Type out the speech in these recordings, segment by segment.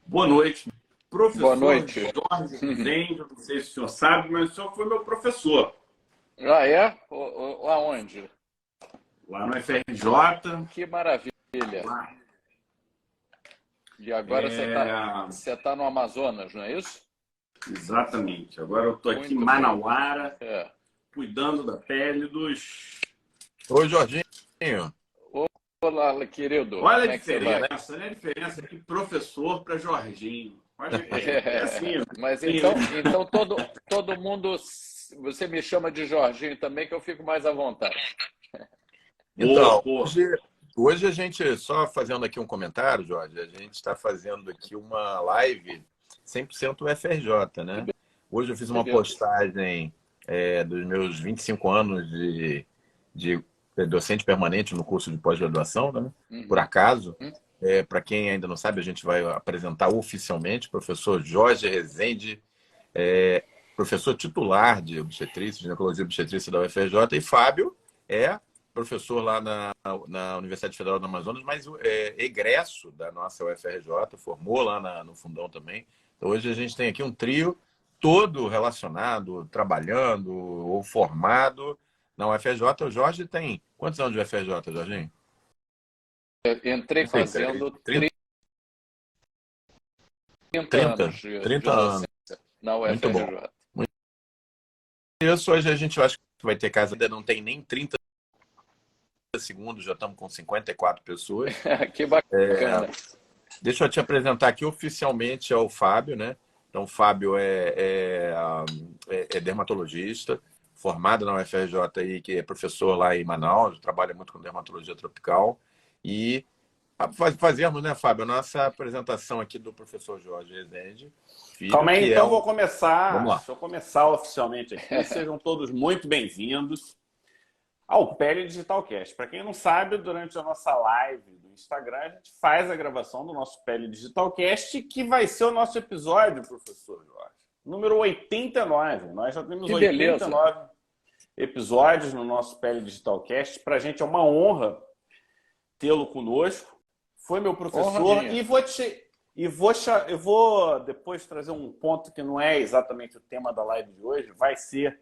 Boa noite. Boa Professor noite. Jorge Rezende, não sei se o senhor sabe, mas o senhor foi meu professor Ah, é? Aonde? lá no FRJ. Que maravilha. Lá. E agora você É, está você tá no Amazonas, não é isso? exatamente. Agora eu estou aqui em Muito bem. Manauara, É. cuidando da pele dos... Oi, Jorginho. Olá, querido. Olha a Como é que você vai? diferença, né? A diferença de professor para Jorginho. Olha, é assim, Mas né? então todo mundo, você me chama de Jorginho também, que eu fico mais à vontade. Boa, Então, pô. hoje a gente, só fazendo aqui um comentário, Jorge, a gente está fazendo aqui uma live 100% UFRJ, né? Hoje eu fiz uma Beleza. postagem dos meus 25 anos de docente permanente no curso de pós-graduação, né? Por Uhum. acaso, Uhum. para quem ainda não sabe, a gente vai apresentar oficialmente o professor Jorge Rezende, professor titular de obstetrícia, ginecologia e obstetrícia da UFRJ, e Fábio é professor lá na Universidade Federal do Amazonas, mas egresso da nossa UFRJ, formou lá no Fundão também. Então, hoje a gente tem aqui um trio todo relacionado, trabalhando ou formado na UFRJ. O Jorge tem quantos anos de UFRJ, Jorginho? Eu entrei 33, fazendo 30, 30 anos 30, de 30 anos. docência na Muito bom. UFRJ. Muito isso, hoje a gente acho que vai ter casa, ainda não tem nem 30 segundos, já estamos com 54 pessoas. Que bacana. Deixa eu te apresentar aqui oficialmente ao Fábio, né? Então, o Fábio é dermatologista, formado na UFRJ aí, que é professor lá em Manaus, trabalha muito com dermatologia tropical. E fazemos, né, Fábio, a nossa apresentação aqui do professor Jorge Rezende, filho, Calma aí, que é então um... vou começar. Vamos lá. Deixa eu começar oficialmente aqui. Sejam todos muito bem-vindos ao Pele Digital Cast. Para quem não sabe, durante a nossa live do Instagram, a gente faz a gravação do nosso Pele Digital Cast, que vai ser o nosso episódio, professor Jorge. Número 89. Nós já temos Que beleza. 89 episódios no nosso Pele Digital Cast. Para a gente é uma honra tê-lo conosco. Foi meu Honra professor minha. e eu vou depois trazer um ponto que não é exatamente o tema da live de hoje. Vai ser,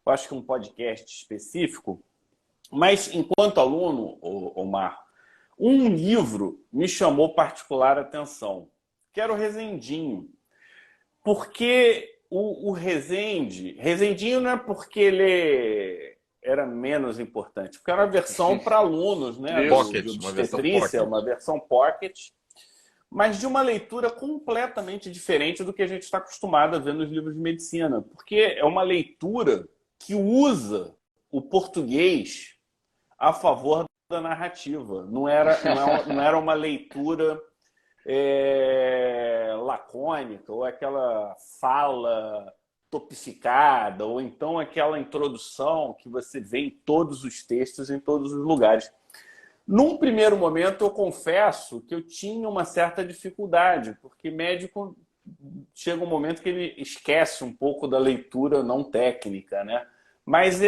eu acho que um podcast específico. Mas, enquanto aluno, Omar, um livro me chamou particular atenção, que era o Rezendinho. Porque o Rezendinho não é porque ele era menos importante, porque era uma versão para alunos, né, Isso. de Pocket, uma versão obstetrícia, pocket. uma versão pocket, mas de uma leitura completamente diferente do que a gente está acostumado a ver nos livros de medicina, porque é uma leitura que usa o português a favor da narrativa. Não era uma leitura lacônica, ou aquela fala topificada, ou então aquela introdução que você vê em todos os textos, em todos os lugares. Num primeiro momento, eu confesso que eu tinha uma certa dificuldade, porque médico chega um momento que ele esquece um pouco da leitura não técnica, né? Mas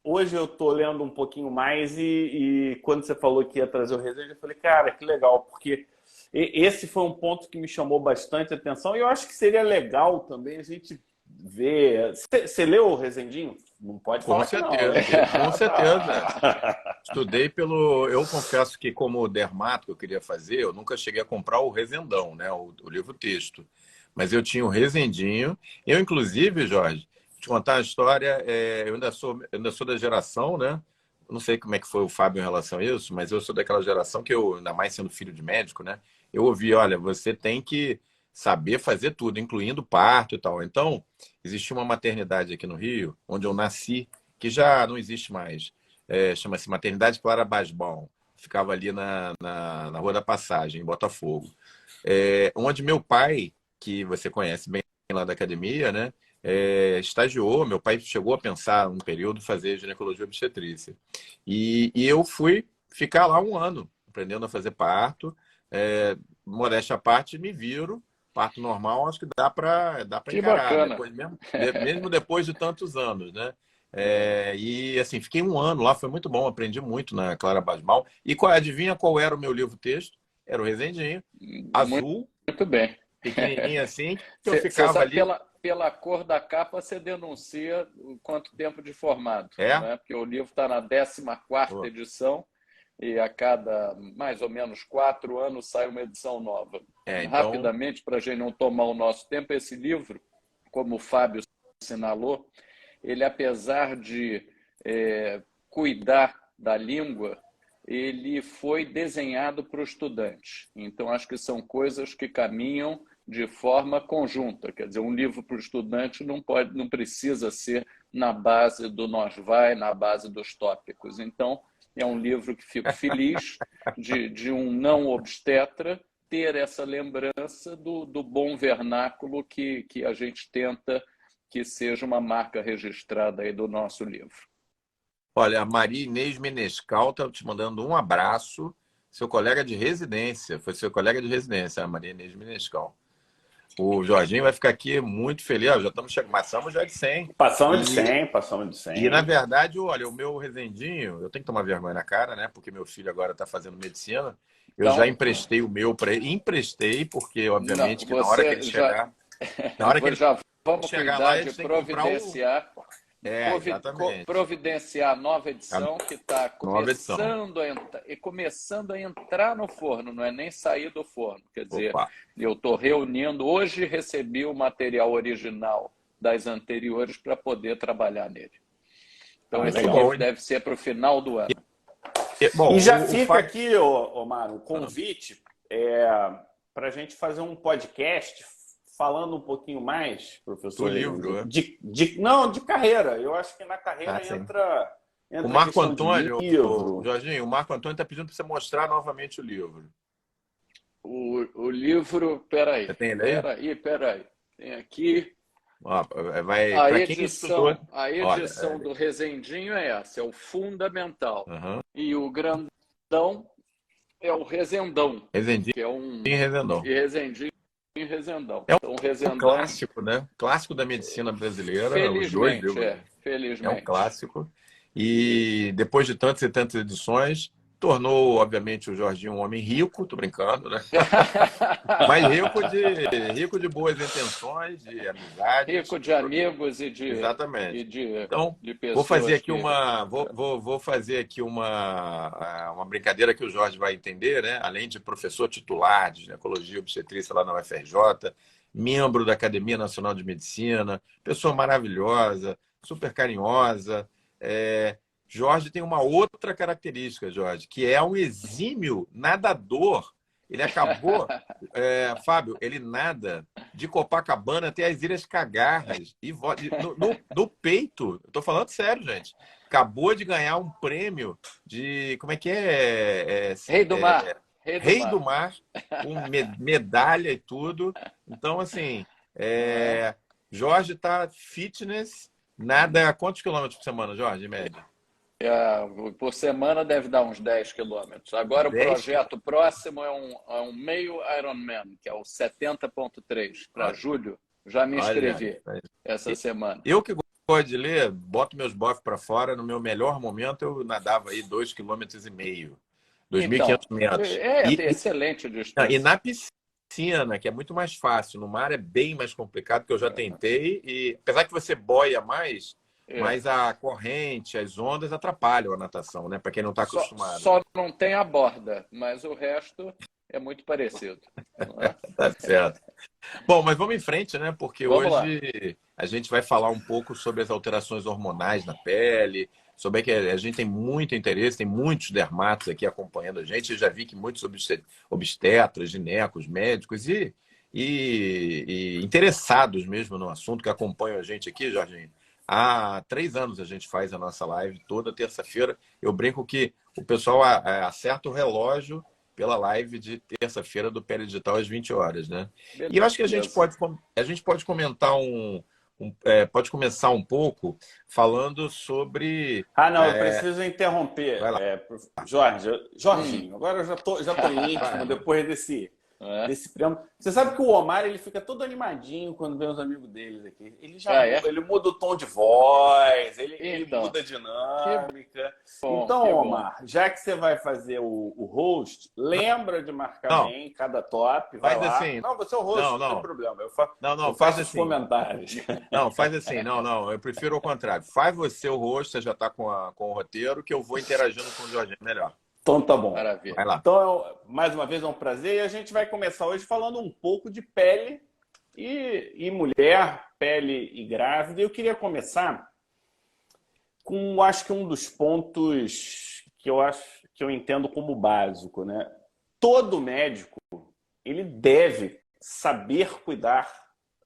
hoje eu estou lendo um pouquinho mais e quando você falou que ia trazer o resenha, eu falei, cara, que legal, porque esse foi um ponto que me chamou bastante atenção e eu acho que seria legal também a gente ver. Você leu o Rezendinho? Não pode Com falar que não, certeza, hein? com certeza. Estudei pelo. Eu confesso que, como dermato que eu queria fazer, eu nunca cheguei a comprar o Rezendão, né? O livro-texto. Mas eu tinha o Rezendinho. Eu, inclusive, Jorge, vou te contar a história. Eu ainda sou da geração, né? Eu não sei como é que foi o Fábio em relação a isso, mas eu sou daquela geração que eu, ainda mais sendo filho de médico, né? Eu ouvi, olha, você tem que saber fazer tudo, incluindo parto e tal. Então, existia uma maternidade aqui no Rio, onde eu nasci, que já não existe mais. Chama-se Maternidade Clara Basbal. Ficava ali na Rua da Passagem, em Botafogo. Onde meu pai, que você conhece bem lá da academia, né? Estagiou. Meu pai chegou a pensar um período fazer ginecologia e obstetrícia. E eu fui ficar lá um ano, aprendendo a fazer parto. Modéstia à parte, me viro. Parto normal, acho que dá para Que encarar, bacana. depois, mesmo depois de tantos anos, né? E assim, fiquei um ano lá, foi muito bom, aprendi muito na Clara Basmal. E adivinha qual era o meu livro-texto? Era o Rezendinho, Muito, azul, muito bem. pequenininha assim, que eu Você ficava sabe, ali. pela cor da capa, você denuncia o quanto tempo de formato, É? né? Porque o livro está na 14ª Pô, edição e a cada mais ou menos 4 anos sai uma edição nova. então, Rapidamente, para a gente não tomar o nosso tempo, esse livro, como o Fábio assinalou, ele, apesar de cuidar da língua, ele foi desenhado para o estudante. Então, acho que são coisas que caminham de forma conjunta. Quer dizer, um livro para o estudante não precisa ser na base do nós vai, na base dos tópicos. Então, é um livro que fico feliz de um não obstetra ter essa lembrança do bom vernáculo que a gente tenta que seja uma marca registrada aí do nosso livro. olha, a Maria Inês Menescal está te mandando um abraço. Seu colega de residência, foi seu colega de residência, a Maria Inês Menescal. O Jorginho vai ficar aqui muito feliz. Ó, já estamos chegando, passamos já de 100. Passamos de 100, passamos de Na 100. verdade, olha, o meu Rezendinho, eu tenho que tomar vergonha na cara, né? Porque meu filho agora está fazendo medicina. Eu já Então, emprestei o meu para ele. Emprestei, porque, não, obviamente, que na hora que ele chegar. Na hora que ele já vamos chegar cuidar lá, de eles têm que comprar o. providenciar Exatamente. providenciar a nova edição que está Nova edição. começando a entrar no forno, não é nem sair do forno. Quer dizer, Opa. eu estou reunindo, hoje recebi o material original das anteriores para poder trabalar nele. Então, esse legal. livro deve ser para o final do ano. Bom, E já o fica Fábio- aqui, Omar, um convite para a gente fazer um podcast falando um pouquinho mais, professor. Do livro, né? Não, de carreira. Eu acho que na carreira sim. entra O a Marco questão de Antônio, livro. Jorginho, o Marco Antônio está pedindo para você mostrar novamente o livro. O livro, peraí. Você tem ele aí? Peraí. Tem aqui. Ó, vai, A para quem estudou. edição Olha, do Rezendinho é essa, é o fundamental. Uhum. E o grandão é o Rezendão, Rezendinho que é um e Rezendão. e Rezendinho e Rezendão. É Então, um Rezendão, clássico, né? Clássico da medicina brasileira. Os dois felizmente, livros. felizmente. É um clássico. E depois de tantas e tantas edições, tornou, obviamente, o Jorginho um homem rico, tô brincando, né? Mas rico de boas intenções, de amizades. Rico de amigos Exatamente. Então, de pessoas vou fazer aqui que... vou fazer aqui uma brincadeira que o Jorge vai entender, né? Além de professor titular de ginecologia e obstetrícia lá na UFRJ, membro da Academia Nacional de Medicina, pessoa maravilhosa, super carinhosa. Jorge tem uma outra característica, Jorge, que é um exímio nadador. Ele acabou, Fábio, ele nada de Copacabana até as Ilhas Cagarras. E no peito, eu tô falando sério, gente. Acabou de ganhar um prêmio de. Como é que é? Rei do Mar. Rei do Mar, com medalha e tudo. Então, assim, Jorge tá fitness, nada. Quantos quilômetros por semana, Jorge, em média? Por semana deve dar uns 10 quilômetros. Agora o projeto próximo é um meio Ironman, que é o 70.3. Para julho, já me inscrevi essa semana. Eu que gosto de ler, boto meus bofs para fora. No meu melhor momento, eu nadava aí 2,5 km. 2.500 metros. Excelente distância. E na piscina, que é muito mais fácil. No mar é bem mais complicado, que eu já tentei. E apesar que você boia mais... Mas a corrente, as ondas atrapalham a natação, né? Para quem não está acostumado. Só não tem a borda, mas o resto é muito parecido. Tá certo. Bom, mas vamos em frente, né? Porque vamos hoje a gente vai falar um pouco sobre as alterações hormonais na pele, sobre que a gente tem muito interesse, tem muitos dermatos aqui acompanhando a gente. Eu já vi que muitos obstetras, ginecos, médicos e interessados mesmo no assunto que acompanham a gente aqui, Jorginho. Há 3 anos a gente faz a nossa live toda terça-feira. Eu brinco que o pessoal acerta o relógio pela live de terça-feira do Pele Digital às 20 horas, né? Beleza. E eu acho que a gente pode comentar pode começar um pouco falando sobre... eu preciso interromper. Jorginho, agora eu já tô íntimo depois É. desse prêmio. Você sabe que o Omar ele fica todo animadinho quando vê os amigos deles aqui. Ele muda o tom de voz, ele Então, muda a que dinâmica. bom, Então, que bom. Omar, já que você vai fazer o host, lembra de marcar Não, bem cada top, vai faz lá. assim. Não, você é o host, Não, não tem não. problema. Não, Eu faz faço os assim. comentários. Não, faz assim. Não. Eu prefiro ao contrário. Faz você o rosto, você já está com o roteiro, que eu vou interagindo com o Jorginho melhor. Então tá bom. Vai Maravilha. lá. Então, mais uma vez, é um prazer. E a gente vai começar hoje falando um pouco de pele e mulher, pele e grávida. Eu queria começar com, acho que um dos pontos que eu entendo como básico, né? Todo médico, ele deve saber cuidar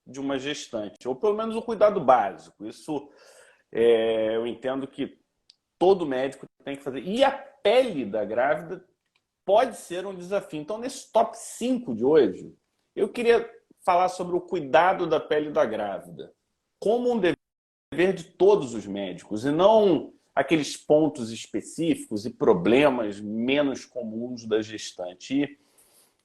de uma gestante, ou pelo menos o cuidado básico. Isso eu entendo que todo médico tem que fazer. E a pele da grávida pode ser um desafio. Então, nesse top 5 de hoje, eu queria falar sobre o cuidado da pele da grávida, como um dever de todos os médicos, e não aqueles pontos específicos e problemas menos comuns da gestante. E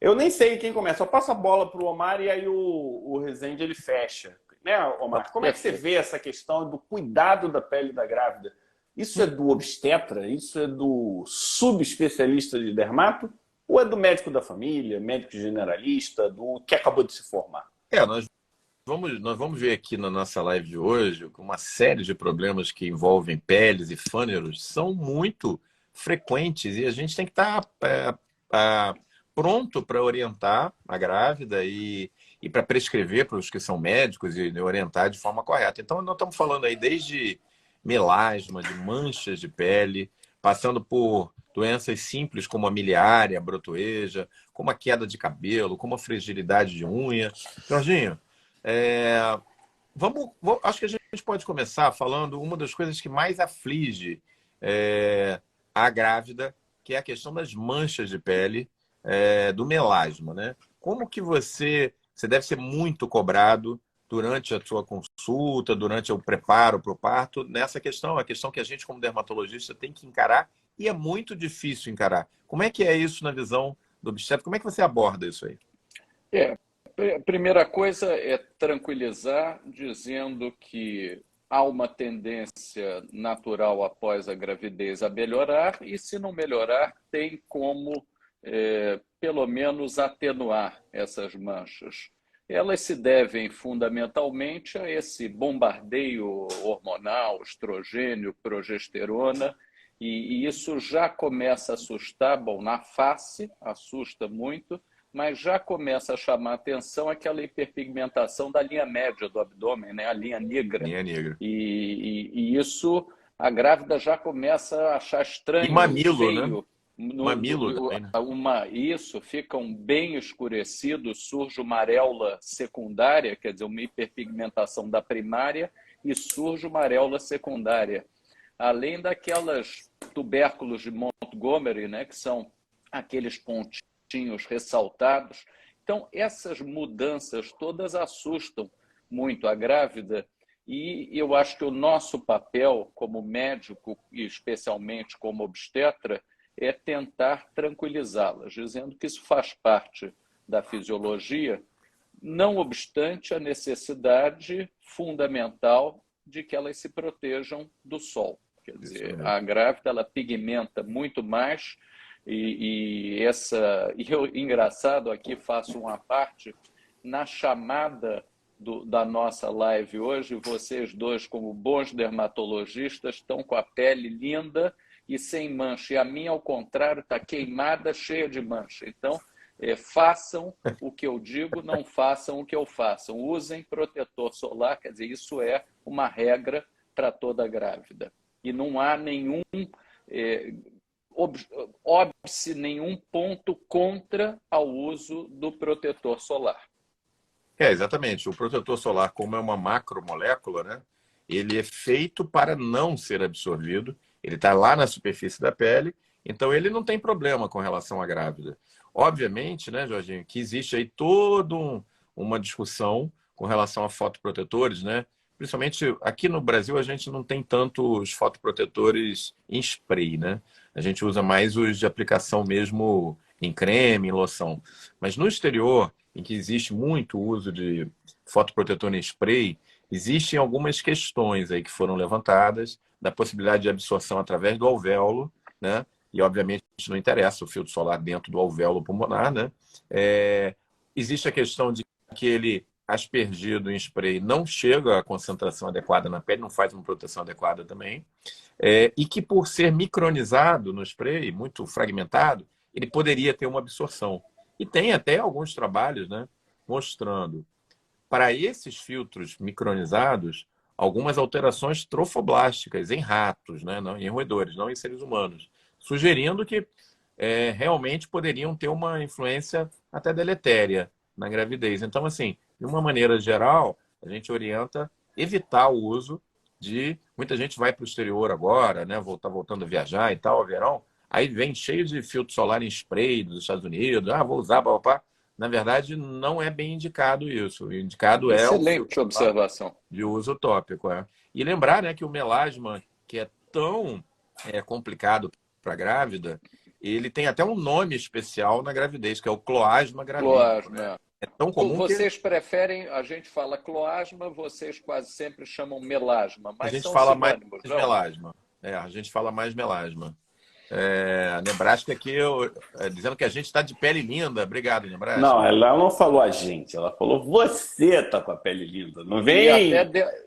eu nem sei quem começa. Eu passo a bola para o Omar e aí o Rezende ele fecha. Né, Omar? Como é que você vê essa questão do cuidado da pele da grávida? Isso é do obstetra? Isso é do subespecialista de dermato? Ou é do médico da família, médico generalista, do que acabou de se formar? Nós vamos ver aqui na nossa live de hoje que uma série de problemas que envolvem peles e fâneros são muito frequentes e a gente tem que estar pronto para orientar a grávida e para prescrever para os que são médicos e orientar de forma correta. Então, nós estamos falando aí desde melasma, de manchas de pele, passando por doenças simples como a miliária, a brotoeja, como a queda de cabelo, como a fragilidade de unha. Jorginho, acho que a gente pode começar falando uma das coisas que mais aflige a grávida, que é a questão das manchas de pele, do melasma, né? Como que você deve ser muito cobrado durante a sua consulta, durante o preparo para o parto, nessa questão, a questão que a gente como dermatologista tem que encarar e é muito difícil encarar. Como é que é isso na visão do obstetra? Como é que você aborda isso aí? A primeira coisa é tranquilizar, dizendo que há uma tendência natural após a gravidez a melhorar e, se não melhorar, tem como, pelo menos, atenuar essas manchas. Elas se devem fundamentalmente a esse bombardeio hormonal, estrogênio, progesterona, e isso já começa a assustar. Bom, na face assusta muito, mas já começa a chamar a atenção aquela hiperpigmentação da linha média do abdômen, né? A linha negra. Linha negra. E isso a grávida já começa a achar estranho, e mamilo, feio. né? Mamilo também, né? Isso, ficam bem escurecidos, surge uma areola secundária, quer dizer, uma hiperpigmentação da primária, e surge uma areola secundária. Além daquelas tubérculos de Montgomery, né, que são aqueles pontinhos ressaltados. Então, essas mudanças todas assustam muito a grávida, e eu acho que o nosso papel como médico, e especialmente como obstetra, é tentar tranquilizá-las, dizendo que isso faz parte da fisiologia, não obstante a necessidade fundamental de que elas se protejam do sol. Quer dizer, a grávida ela pigmenta muito mais, engraçado, aqui faço uma parte, na chamada da nossa live hoje, vocês dois, como bons dermatologistas, estão com a pele linda e sem mancha. E a minha, ao contrário, está queimada, cheia de mancha. Então, façam o que eu digo, não façam o que eu faço. Usem protetor solar, quer dizer, isso é uma regra para toda grávida. E não há nenhum óbice, nenhum ponto contra ao uso do protetor solar. Exatamente. O protetor solar, como é uma macromolécula, né? Ele é feito para não ser absorvido. Ele está lá na superfície da pele, então ele não tem problema com relação à grávida. Obviamente, né, Jorginho, que existe aí toda uma discussão com relação a fotoprotetores, né? Principalmente aqui no Brasil, a gente não tem tantos fotoprotetores em spray, né? A gente usa mais os de aplicação mesmo em creme, em loção. Mas no exterior, em que existe muito uso de fotoprotetor em spray, existem algumas questões aí que foram levantadas da possibilidade de absorção através do alvéolo, né? E obviamente não interessa o filtro solar dentro do alvéolo pulmonar, né? Existe a questão de que ele aspergido em spray não chega à concentração adequada na pele, não faz uma proteção adequada também. E que por ser micronizado no spray, muito fragmentado, ele poderia ter uma absorção. E tem até alguns trabalhos, né, mostrando para esses filtros micronizados algumas alterações trofoblásticas em ratos, né, não, em roedores, não em seres humanos, sugerindo que realmente poderiam ter uma influência até deletéria na gravidez. Então, assim, de uma maneira geral, a gente orienta evitar o uso de... Muita gente vai para o exterior agora, né? Tá voltando a viajar e tal, ao verão. Aí vem cheio de filtro solar em spray dos Estados Unidos. Ah, vou usar, papá. Na verdade, não é bem indicado isso. O indicado é o filtro Excelente observação. de uso tópico. E lembrar, né, que o melasma, que é tão complicado para a grávida, ele tem até um nome especial na gravidez, que é o cloasma gravídico. Cloasma. Né? É tão comum vocês preferem, a gente fala cloasma, vocês quase sempre chamam melasma, mas a gente são fala mais sinônimos, melasma. A gente fala mais melasma. A Nebraska aqui, dizendo que a gente está de pele linda. Obrigado, Nebraska. Não, ela não falou a gente, ela falou você tá com a pele linda. Não vem.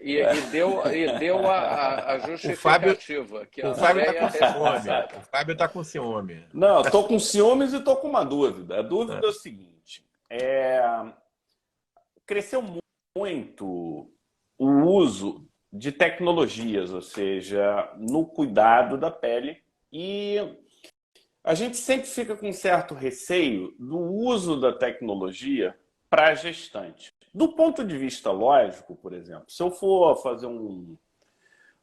E deu a justificativa. O Fábio está com ciúme. O Fábio está com ciúme. Não, estou com ciúmes e estou com uma dúvida. A dúvida é o seguinte: cresceu muito o uso de tecnologias, ou seja, no cuidado da pele. E a gente sempre fica com um certo receio do uso da tecnologia para a gestante. Do ponto de vista lógico, por exemplo, se eu for fazer um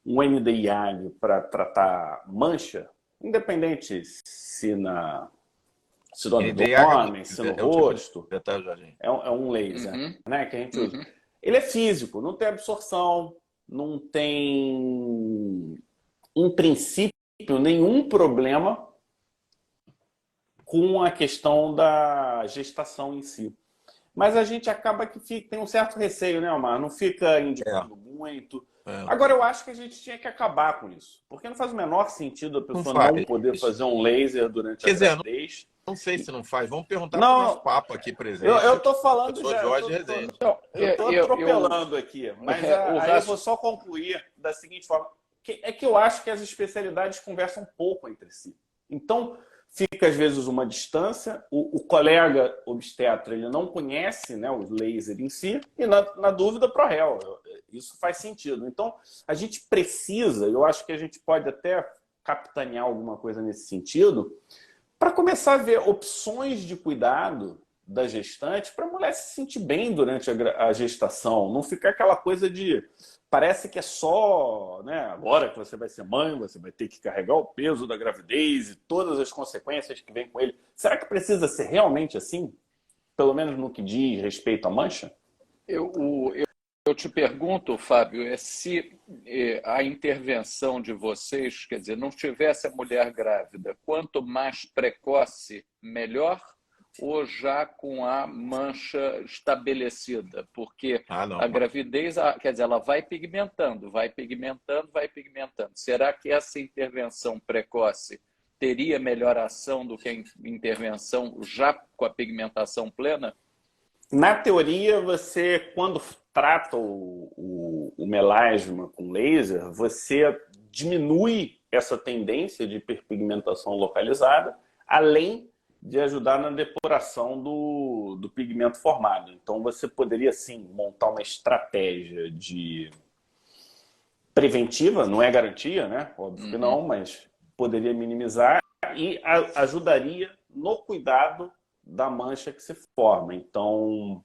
NDIAG para tratar mancha, independente se no abdômen, se no rosto, é um laser, né, que a gente usa. Ele é físico, não tem absorção, não tem, em princípio, nenhum problema com a questão da gestação em si. Mas a gente acaba que tem um certo receio, né, Omar? Não fica indicando muito. Agora, eu acho que a gente tinha que acabar com isso. Porque não faz o menor sentido a pessoa não poder fazer um laser durante a gravidez. Não sei se não faz. Vamos perguntar para o nosso papo aqui presente. Eu estou falando já. Jorge Rezende. Eu estou atropelando aqui. Mas aí eu vou só concluir da seguinte forma. É que eu acho que as especialidades conversam pouco entre si. Então, fica às vezes uma distância, o colega obstetra ele não conhece, né, o laser em si, e na dúvida pro réu. Isso faz sentido. Então, a gente precisa, eu acho que a gente pode até capitanear alguma coisa nesse sentido, para começar a ver opções de cuidado da gestante para a mulher se sentir bem durante a gestação. Não ficar aquela coisa de... Parece que é só, né, agora que você vai ser mãe, você vai ter que carregar o peso da gravidez e todas as consequências que vêm com ele. Será que precisa ser realmente assim? Pelo menos no que diz respeito à mancha? Eu te pergunto, Fábio, se a intervenção de vocês, quer dizer, não tivesse a mulher grávida, quanto mais precoce, melhor? Ou já com a mancha estabelecida? Porque a gravidez, quer dizer, ela vai pigmentando, vai pigmentando, vai pigmentando. Será que essa intervenção precoce teria melhor ação do que a intervenção já com a pigmentação plena? Na teoria, você, quando trata o melasma com laser, você diminui essa tendência de hiperpigmentação localizada, além de ajudar na depuração do pigmento formado. Então, você poderia, sim, montar uma estratégia de preventiva, não é garantia, né? Óbvio que não, mas poderia minimizar e ajudaria no cuidado da mancha que se forma. Então,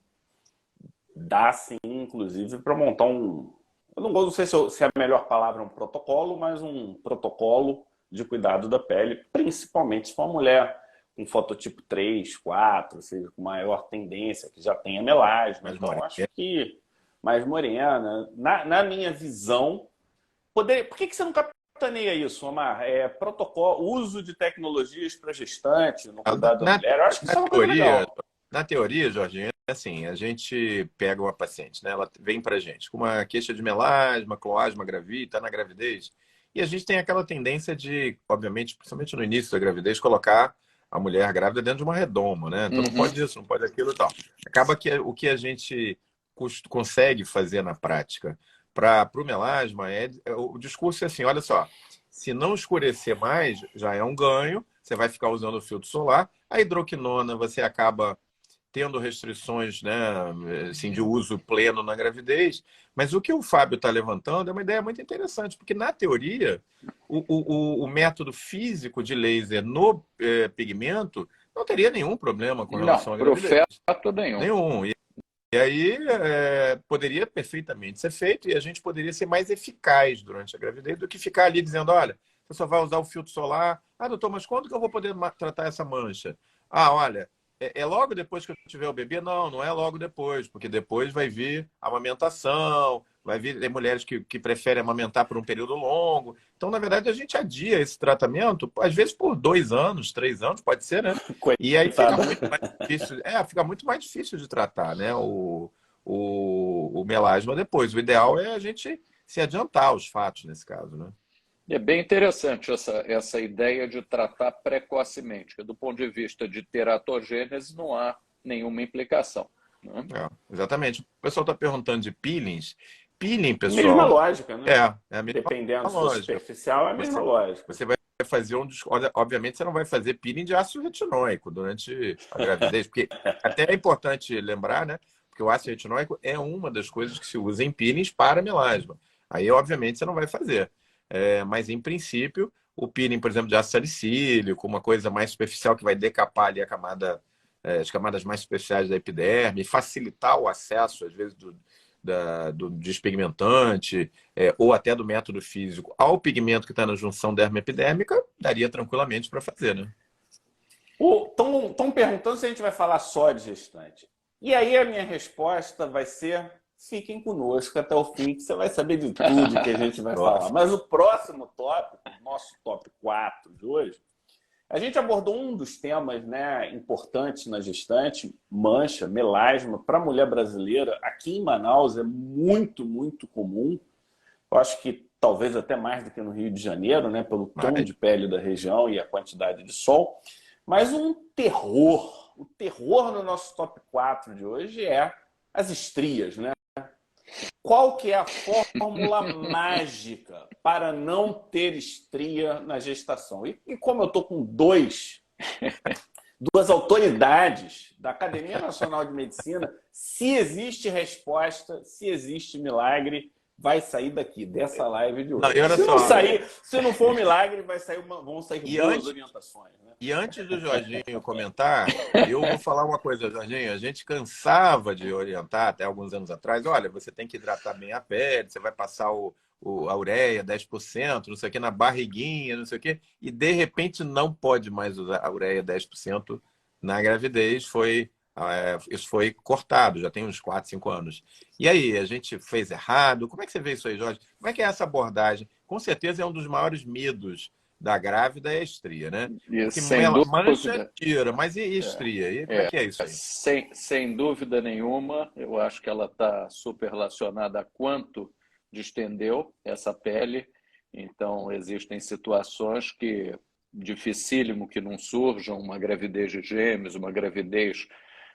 dá, sim, inclusive, para montar eu não sei se é a melhor palavra um protocolo, mas um protocolo de cuidado da pele, principalmente se for uma mulher com fototipo 3, 4, ou seja, com maior tendência, que já tenha melasma. Então, acho que mais morena. Na minha visão, por que você não capitaneia isso, Omar? Protocolo, uso de tecnologias para gestante, no cuidado da Na, mulher. Eu acho que isso na é uma coisa teoria, legal. na teoria, Jorginho, é assim, a gente pega uma paciente, né? Ela vem pra gente com uma queixa de melasma, cloasma gravid, está na gravidez, e a gente tem aquela tendência de, obviamente, principalmente no início da gravidez, colocar a mulher grávida dentro de uma redoma, né? Então não Uhum. pode isso, não pode aquilo e tal. Acaba que o que a gente consegue fazer na prática para o melasma o discurso é assim, olha só, se não escurecer mais, já é um ganho, você vai ficar usando o filtro solar. A hidroquinona, você acaba tendo restrições, né, assim, de uso pleno na gravidez. Mas o que o Fábio está levantando é uma ideia muito interessante, porque, na teoria, o método físico de laser no pigmento não teria nenhum problema com Não, relação à pro gravidez. feto nenhum. Nenhum. E aí poderia perfeitamente ser feito e a gente poderia ser mais eficaz durante a gravidez do que ficar ali dizendo, olha, você só vai usar o filtro solar. Ah, doutor, mas quando que eu vou poder tratar essa mancha? Ah, olha, é logo depois que eu tiver o bebê? Não, não é logo depois, porque depois vai vir a amamentação, vai vir tem mulheres que preferem amamentar por um período longo. Então, na verdade, a gente adia esse tratamento, às vezes por 2 anos, 3 anos, pode ser, né? E aí fica Coitado. muito mais difícil, fica muito mais difícil de tratar, né? O melasma depois. O ideal é a gente se adiantar aos fatos nesse caso, né? É bem interessante essa ideia de tratar precocemente, que do ponto de vista de teratogênese não há nenhuma implicação, né? Exatamente. O pessoal está perguntando de peelings. Peeling, Mesma pessoal, lógica, né? é a mesma Dependendo se for lógica. superficial, é a mesma Você, lógica. você vai fazer obviamente, você não vai fazer peeling de ácido retinóico durante a gravidez, porque até é importante lembrar, né? Porque o ácido retinóico é uma das coisas que se usa em peelings para melasma. Aí, obviamente, você não vai fazer. Mas, em princípio, o peeling, por exemplo, de ácido salicílico, uma coisa mais superficial que vai decapar ali as camadas mais superficiais da epiderme, facilitar o acesso, às vezes, do despigmentante, ou até do método físico ao pigmento que está na junção dermoepidérmica, daria tranquilamente para fazer, né? Estão perguntando se a gente vai falar só de gestante. E aí a minha resposta vai ser: fiquem conosco até o fim, que você vai saber de tudo que a gente vai falar. Nossa. Mas o próximo tópico, nosso top 4 de hoje, a gente abordou um dos temas, né, importantes na gestante, mancha, melasma, para a mulher brasileira. Aqui em Manaus é muito, muito comum. Eu acho que talvez até mais do que no Rio de Janeiro, né, pelo tom Mas, de pele da região e a quantidade de sol. Mas o terror no nosso top 4 de hoje é as estrias, né? Qual que é a fórmula mágica para não ter estria na gestação? E como eu estou com duas autoridades da Academia Nacional de Medicina, se existe resposta, se existe milagre, vai sair daqui, dessa live de não, hoje. e olha Se não só, sair, se não for um milagre, vão sair e boas antes, orientações, né? e antes do Jorginho comentar, eu vou falar uma coisa, Jorginho. A gente cansava de orientar até alguns anos atrás. Olha, você tem que hidratar bem a pele, você vai passar a ureia 10%, não sei o que, na barriguinha, não sei o que, e de repente não pode mais usar a ureia 10% na gravidez. Isso foi cortado, já tem uns 4, 5 anos. E aí, a gente fez errado? Como é que você vê isso aí, Jorge? Como é que é essa abordagem? Com certeza é um dos maiores medos da grávida é a estria, né? E Porque sem mancha dúvida, tira, mas e estria? E como é que é isso aí? sem dúvida nenhuma, eu acho que ela está super relacionada a quanto distendeu essa pele. Então, existem situações que dificílimo que não surjam uma gravidez de gêmeos, uma gravidez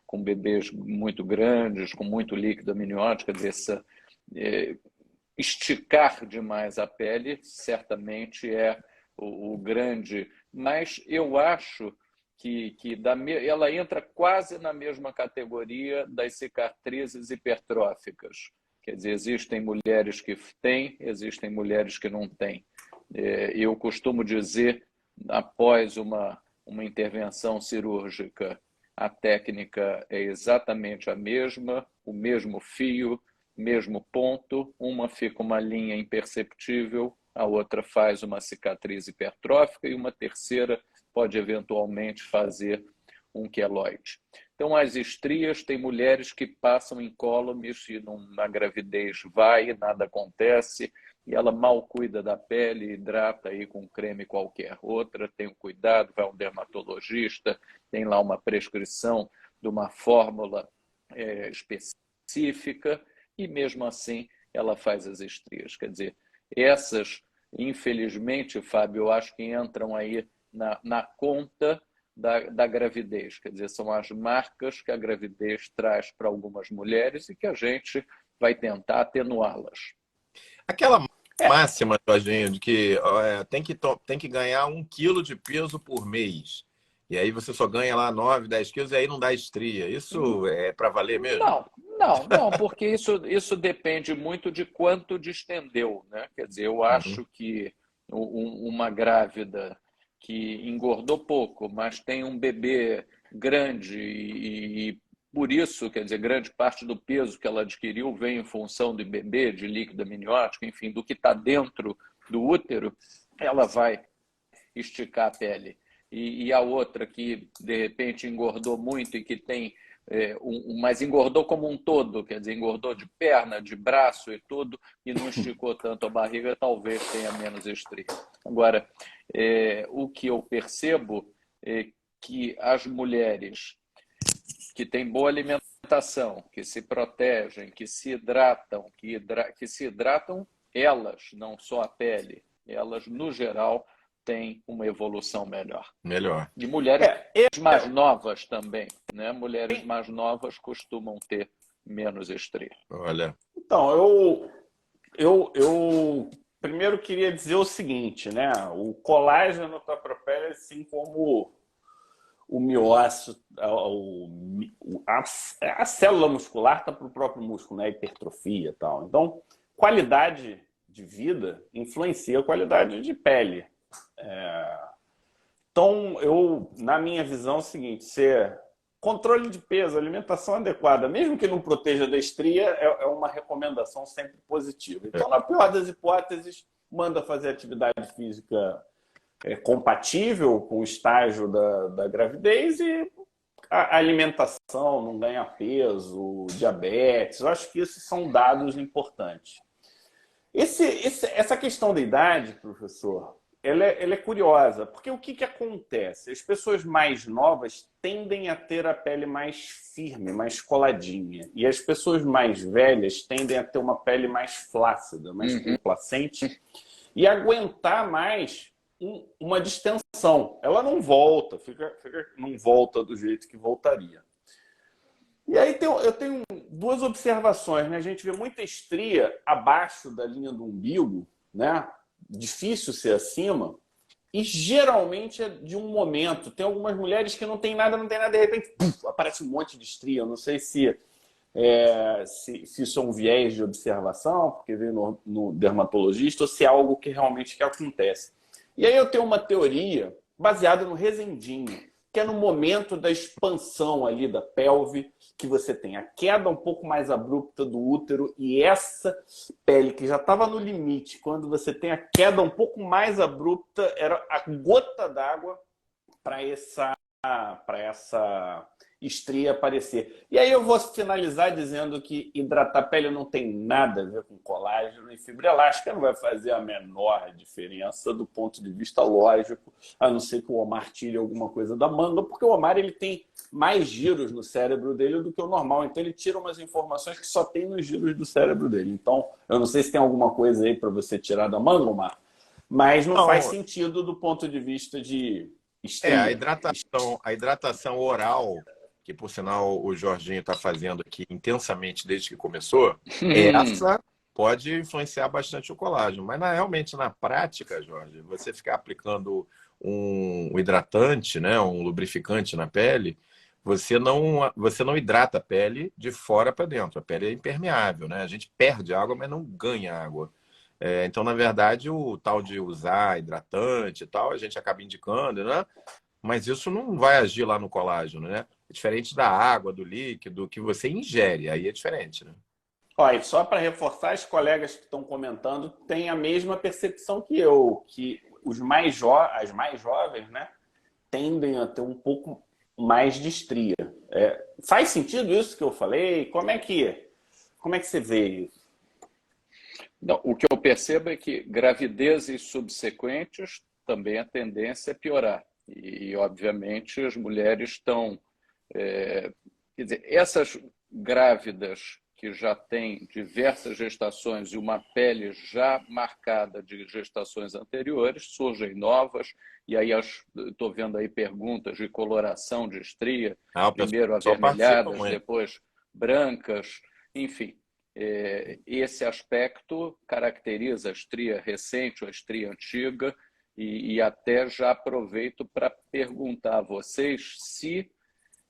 com bebês muito grandes, com muito líquido amniótico, esticar demais a pele certamente é o grande, mas eu acho ela entra quase na mesma categoria das cicatrizes hipertróficas. Quer dizer, existem mulheres que têm, existem mulheres que não têm. Eu costumo dizer, após uma intervenção cirúrgica, a técnica é exatamente a mesma, o mesmo fio, mesmo ponto, uma fica uma linha imperceptível, a outra faz uma cicatriz hipertrófica e uma terceira pode eventualmente fazer um queloide. Então, as estrias, tem mulheres que passam incólumes e na gravidez vai, nada acontece, e ela mal cuida da pele, hidrata aí com creme qualquer. Outra tem um cuidado, vai a um dermatologista, tem lá uma prescrição de uma fórmula específica, e mesmo assim ela faz as estrias. Quer dizer, essas, infelizmente, Fábio, eu acho que entram aí na conta da gravidez. Quer dizer, são as marcas que a gravidez traz para algumas mulheres e que a gente vai tentar atenuá-las. Aquela máxima, Jorginho, de que tem que ganhar 1 quilo de peso por mês. E aí você só ganha lá 9, 10 quilos e aí não dá estria. Isso é para valer mesmo? Não, porque isso depende muito de quanto distendeu, né? Quer dizer, eu acho que uma grávida que engordou pouco, mas tem um bebê grande e por isso, quer dizer, grande parte do peso que ela adquiriu vem em função do bebê, de líquido amniótico, enfim, do que está dentro do útero, ela vai esticar a pele. E a outra que, de repente, engordou muito e que tem mas engordou como um todo, quer dizer, engordou de perna, de braço e tudo, e não esticou tanto a barriga, talvez tenha menos estria. Agora, o que eu percebo é que as mulheres que têm boa alimentação, que se protegem, que se hidratam, que se hidratam elas, não só a pele, elas, no geral, têm uma evolução melhor. Melhor. E mulheres mais novas também, né? Mulheres mais novas costumam ter menos estria. Olha. Então, eu primeiro queria dizer o seguinte, né? O colágeno da pele, assim como o miócito, a célula muscular está para o próprio músculo, né? Hipertrofia e tal. Então, qualidade de vida influencia a qualidade de pele. Então, na minha visão, é o seguinte: controle de peso, alimentação adequada, mesmo que não proteja da estria, é uma recomendação sempre positiva. Então, na pior das hipóteses, manda fazer atividade física compatível com o estágio da gravidez e a alimentação, não ganha peso, diabetes. Eu acho que esses são dados importantes. Essa questão da idade, professor, ela é curiosa, porque o que acontece? As pessoas mais novas tendem a ter a pele mais firme, mais coladinha, e as pessoas mais velhas tendem a ter uma pele mais flácida, mais complacente, e aguentar mais uma distensão. Ela não volta, não volta do jeito que voltaria. E aí eu tenho duas observações, né? A gente vê muita estria abaixo da linha do umbigo, né? Difícil ser acima, e geralmente é de um momento. Tem algumas mulheres que não tem nada, de repente aparece um monte de estria. Eu não sei se isso é um viés de observação, porque veio no dermatologista, ou se é algo que realmente acontece. E aí eu tenho uma teoria baseada no Resendinho, que é no momento da expansão ali da pelve, que você tem a queda um pouco mais abrupta do útero, e essa pele que já estava no limite, quando você tem a queda um pouco mais abrupta, era a gota d'água para essa estria aparecer. E aí eu vou finalizar dizendo que hidratar a pele não tem nada a ver com colágeno, e fibra elástica não vai fazer a menor diferença do ponto de vista lógico, a não ser que o Omar tire alguma coisa da manga, porque o Omar ele tem mais giros no cérebro dele do que o normal, então ele tira umas informações que só tem nos giros do cérebro dele. Então, eu não sei se tem alguma coisa aí para você tirar da manga, Omar, mas não faz sentido do ponto de vista de estria. A hidratação oral, que por sinal o Jorginho está fazendo aqui intensamente desde que começou, essa pode influenciar bastante o colágeno. Mas realmente, na prática, Jorge, você ficar aplicando um hidratante, né, um lubrificante na pele, você não hidrata a pele de fora para dentro. A pele é impermeável, né? A gente perde água, mas não ganha água. Então, na verdade, o tal de usar hidratante e tal, a gente acaba indicando, né? Mas isso não vai agir lá no colágeno, né? É diferente da água, do líquido, que você ingere. Aí é diferente, né? Olha, só para reforçar, os colegas que estão comentando têm a mesma percepção que eu, que as mais jovens, né, tendem a ter um pouco mais de estria. Faz sentido isso que eu falei? Como é que você vê isso? Não, o que eu percebo é que gravidezes subsequentes também a tendência é piorar. E obviamente, as mulheres estão... quer dizer, essas grávidas que já têm diversas gestações e uma pele já marcada de gestações anteriores, surgem novas, e aí estou vendo aí perguntas de coloração de estria, O primeiro pessoal participa avermelhadas, muito. depois brancas, enfim. Esse aspecto caracteriza a estria recente ou a estria antiga, e até já aproveito para perguntar a vocês se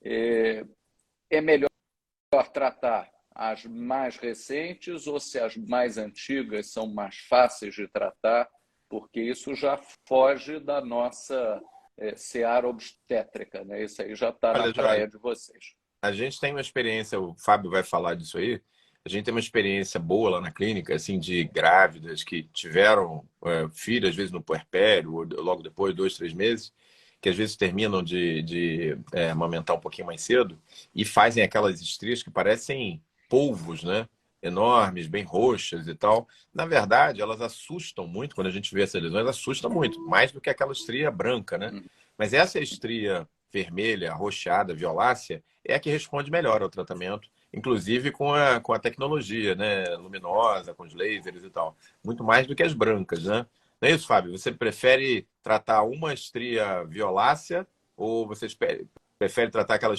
é melhor tratar as mais recentes ou se as mais antigas são mais fáceis de tratar, porque isso já foge da nossa seara obstétrica, né? Isso aí já está na praia de vocês. A gente tem uma experiência, o Fábio vai falar disso aí, a gente tem uma experiência boa lá na clínica, assim, de grávidas que tiveram filho, às vezes no puerpério, ou logo depois, 2, 3 meses, que às vezes terminam de amamentar um pouquinho mais cedo e fazem aquelas estrias que parecem polvos, né? Enormes, bem roxas e tal. Na verdade, elas assustam muito, quando a gente vê essas lesões, assusta muito, mais do que aquela estria branca, né? Mas essa estria vermelha, arroxeada, violácea, é a que responde melhor ao tratamento, inclusive com a tecnologia, né? Luminosa, com os lasers e tal. Muito mais do que as brancas, né? Não é isso, Fábio? Você prefere tratar uma estria violácea ou você prefere tratar aquela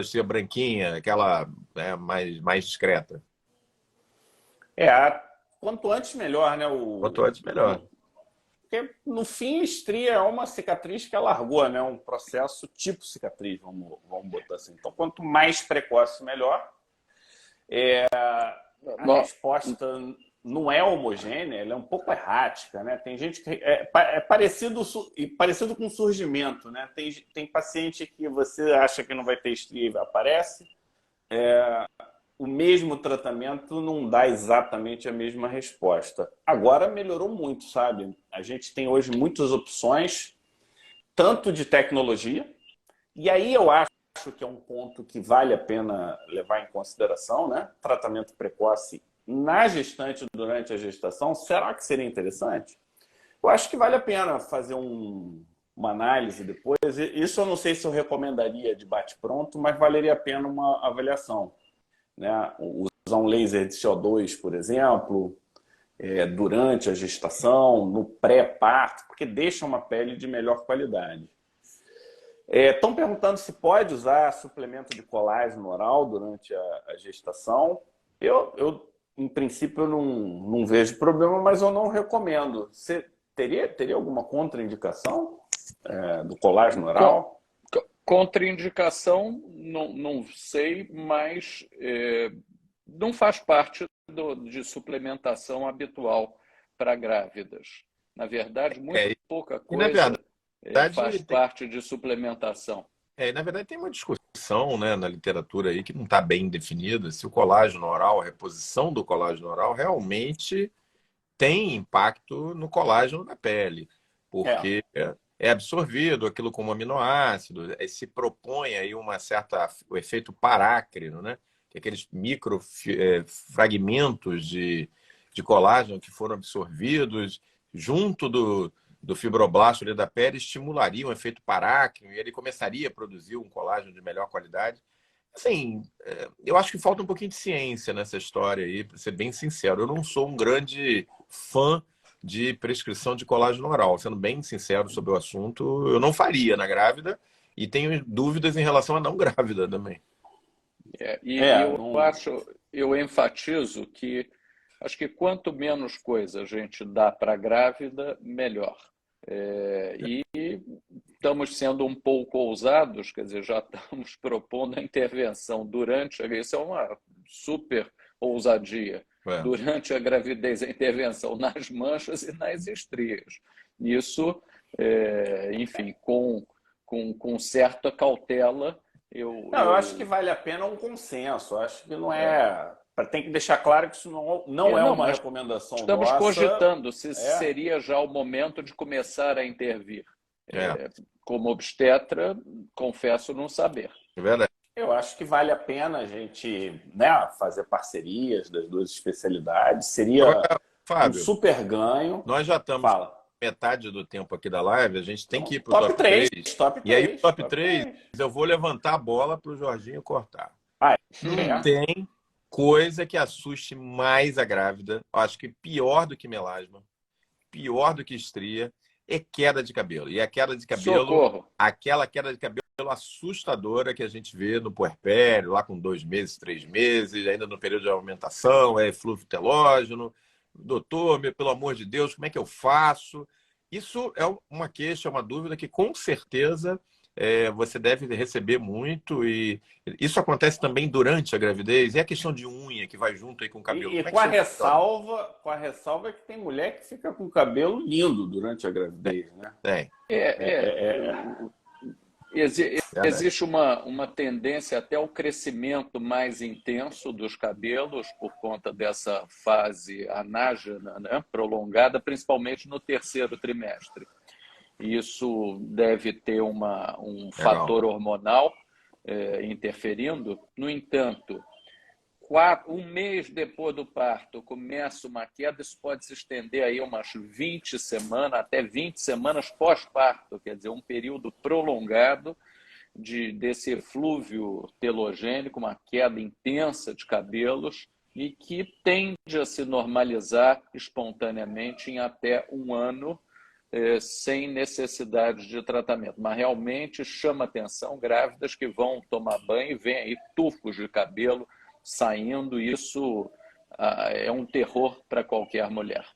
estria branquinha, aquela mais discreta? Quanto antes melhor, né? Quanto antes, melhor. Porque, no fim, estria é uma cicatriz que alargou, né? Um processo tipo cicatriz, vamos botar assim. Então, quanto mais precoce, melhor. A resposta não é homogênea, ela é um pouco errática, né? Tem gente que é parecido com surgimento, né? Tem paciente que você acha que não vai ter estria e aparece. O mesmo tratamento não dá exatamente a mesma resposta. Agora melhorou muito, sabe? A gente tem hoje muitas opções, tanto de tecnologia, e aí eu acho que é um ponto que vale a pena levar em consideração, né? Tratamento precoce na gestante durante a gestação, será que seria interessante? Eu acho que vale a pena fazer uma análise depois. Isso eu não sei se eu recomendaria de bate-pronto, mas valeria a pena uma avaliação, né? Usar um laser de CO2, por exemplo, durante a gestação, no pré-parto, porque deixa uma pele de melhor qualidade. Estão perguntando se pode usar suplemento de colágeno oral durante a gestação. Eu em princípio, eu não vejo problema, mas eu não recomendo. Você teria alguma contraindicação do colágeno oral? Contraindicação, não sei, mas não faz parte de suplementação habitual para grávidas. Na verdade, muito pouca coisa faz parte de suplementação. Na verdade, tem uma discussão, né, na literatura aí que não está bem definida se o colágeno oral, a reposição do colágeno oral realmente tem impacto no colágeno da pele, porque é absorvido aquilo como aminoácido, se propõe aí o efeito parácrino, né? Que é aqueles micro fragmentos de colágeno que foram absorvidos junto do fibroblasto ali da pele, estimularia um efeito parácrino e ele começaria a produzir um colágeno de melhor qualidade. Assim, eu acho que falta um pouquinho de ciência nessa história aí, para ser bem sincero. Eu não sou um grande fã de prescrição de colágeno oral. Sendo bem sincero sobre o assunto, eu não faria na grávida e tenho dúvidas em relação à não grávida também. Eu enfatizo que acho que quanto menos coisa a gente dá para a grávida, melhor. E estamos sendo um pouco ousados, quer dizer, já estamos propondo a intervenção durante a gravidez, isso é uma super ousadia. Durante a gravidez, a intervenção nas manchas e nas estrias. Isso, enfim, com certa cautela. Eu acho que vale a pena um consenso. Eu acho que não tem que deixar claro que isso não é uma recomendação nossa. Estamos cogitando se seria já o momento de começar a intervir. como obstetra, confesso não saber. É verdade. Eu acho que vale a pena a gente, né, fazer parcerias das duas especialidades. Seria Agora, um Fábio, super ganho. nós já estamos Fala. metade do tempo aqui da live, a gente tem Então, que ir para o top top 3, 3. top E aí, o 3, top top 3, 3. eu vou levantar a bola para o Jorginho cortar. Ah, Não é? tem coisa que assuste mais a grávida, eu acho que pior do que melasma, pior do que estria, é queda de cabelo. E a queda de cabelo, Socorro. aquela queda de cabelo assustadora que a gente vê no puerpério, lá com 2 meses, 3 meses, ainda no período de amamentação, é flúvio telógeno. Doutor, pelo amor de Deus, como é que eu faço? Isso é uma queixa, uma dúvida que com certeza você deve receber muito, e isso acontece também durante a gravidez. E a questão de unha que vai junto aí com o cabelo. E Como é com que você funciona? com a ressalva que tem mulher que fica com o cabelo lindo durante a gravidez, né? Tem, verdade. Existe uma tendência até ao crescimento mais intenso dos cabelos por conta dessa fase anágena, né, prolongada, principalmente no terceiro trimestre. Isso deve ter um Legal. fator hormonal interferindo. No entanto, um mês depois do parto começa uma queda, isso pode se estender aí umas 20 semanas, até 20 semanas pós-parto, quer dizer, um período prolongado desse eflúvio telogênico, uma queda intensa de cabelos e que tende a se normalizar espontaneamente em até um ano, sem necessidade de tratamento. Mas realmente chama atenção grávidas que vão tomar banho e vem aí tufos de cabelo saindo. Isso é um terror para qualquer mulher.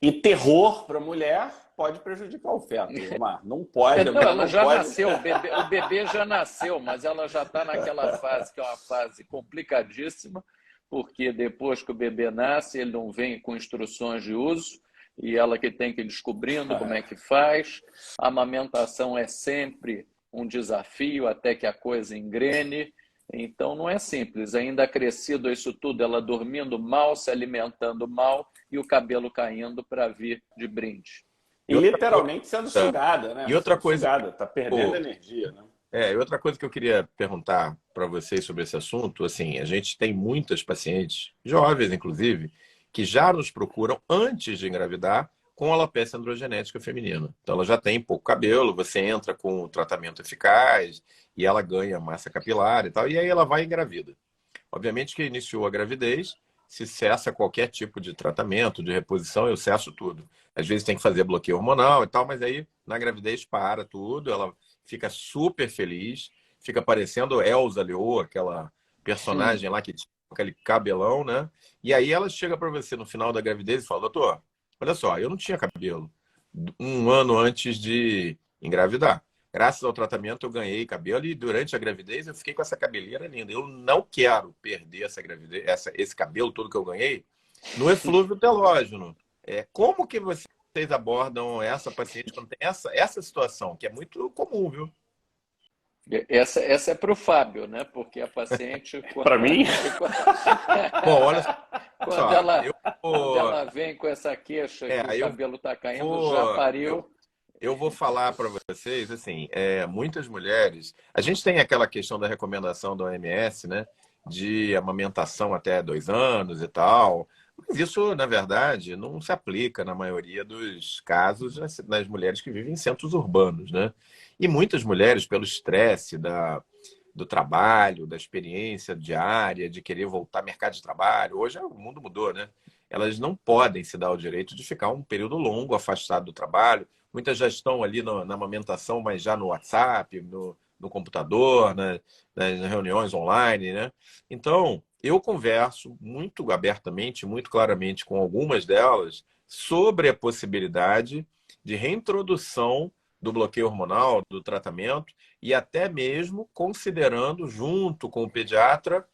E terror para a mulher pode prejudicar o feto, Omar. Não pode. Não, ela não já pode... nasceu, o bebê já nasceu, mas ela já está naquela fase que é uma fase complicadíssima, porque depois que o bebê nasce, ele não vem com instruções de uso, e ela que tem que ir descobrindo como é que faz. A amamentação é sempre um desafio até que a coisa engrene. Então não é simples. Ainda crescido isso tudo, ela dormindo mal, se alimentando mal e o cabelo caindo para vir de brinde. E literalmente sendo sugada, né? E outra Sendo coisa, sugada, tá perdendo energia, né? e outra coisa que eu queria perguntar para vocês sobre esse assunto, assim, a gente tem muitas pacientes, jovens inclusive, que já nos procuram antes de engravidar com alopecia androgenética feminina. Então ela já tem pouco cabelo, você entra com o tratamento eficaz e ela ganha massa capilar e tal, e aí ela vai e engravida. Obviamente que iniciou a gravidez, se cessa qualquer tipo de tratamento, de reposição, eu cesso tudo. Às vezes tem que fazer bloqueio hormonal e tal, mas aí na gravidez para tudo, ela fica super feliz, fica parecendo Elsa Leoa, aquela personagem lá que tinha aquele cabelão, né? E aí ela chega para você no final da gravidez e fala: doutor, olha só, eu não tinha cabelo 1 ano antes de engravidar. Graças ao tratamento eu ganhei cabelo e durante a gravidez eu fiquei com essa cabeleira linda. Eu não quero perder essa gravidez, esse cabelo todo que eu ganhei no eflúvio telógeno. Como que vocês abordam essa paciente quando tem essa situação, que é muito comum, viu? Essa é para o Fábio, né? Porque a paciente... Para mim? Bom, olha quando só. ela vem com essa queixa que o cabelo está caindo, já pariu... Eu vou falar para vocês, assim, muitas mulheres... A gente tem aquela questão da recomendação da OMS, né? De amamentação até 2 anos e tal. Mas isso, na verdade, não se aplica na maioria dos casos nas mulheres que vivem em centros urbanos, né? E muitas mulheres, pelo estresse do trabalho, da experiência diária, de querer voltar ao mercado de trabalho, hoje o mundo mudou, né? Elas não podem se dar o direito de ficar um período longo afastado do trabalho. Muitas já estão ali na amamentação, mas já no WhatsApp, no computador, nas reuniões online, né? Então, eu converso muito abertamente, muito claramente com algumas delas sobre a possibilidade de reintrodução do bloqueio hormonal, do tratamento, e até mesmo considerando, junto com o pediatra,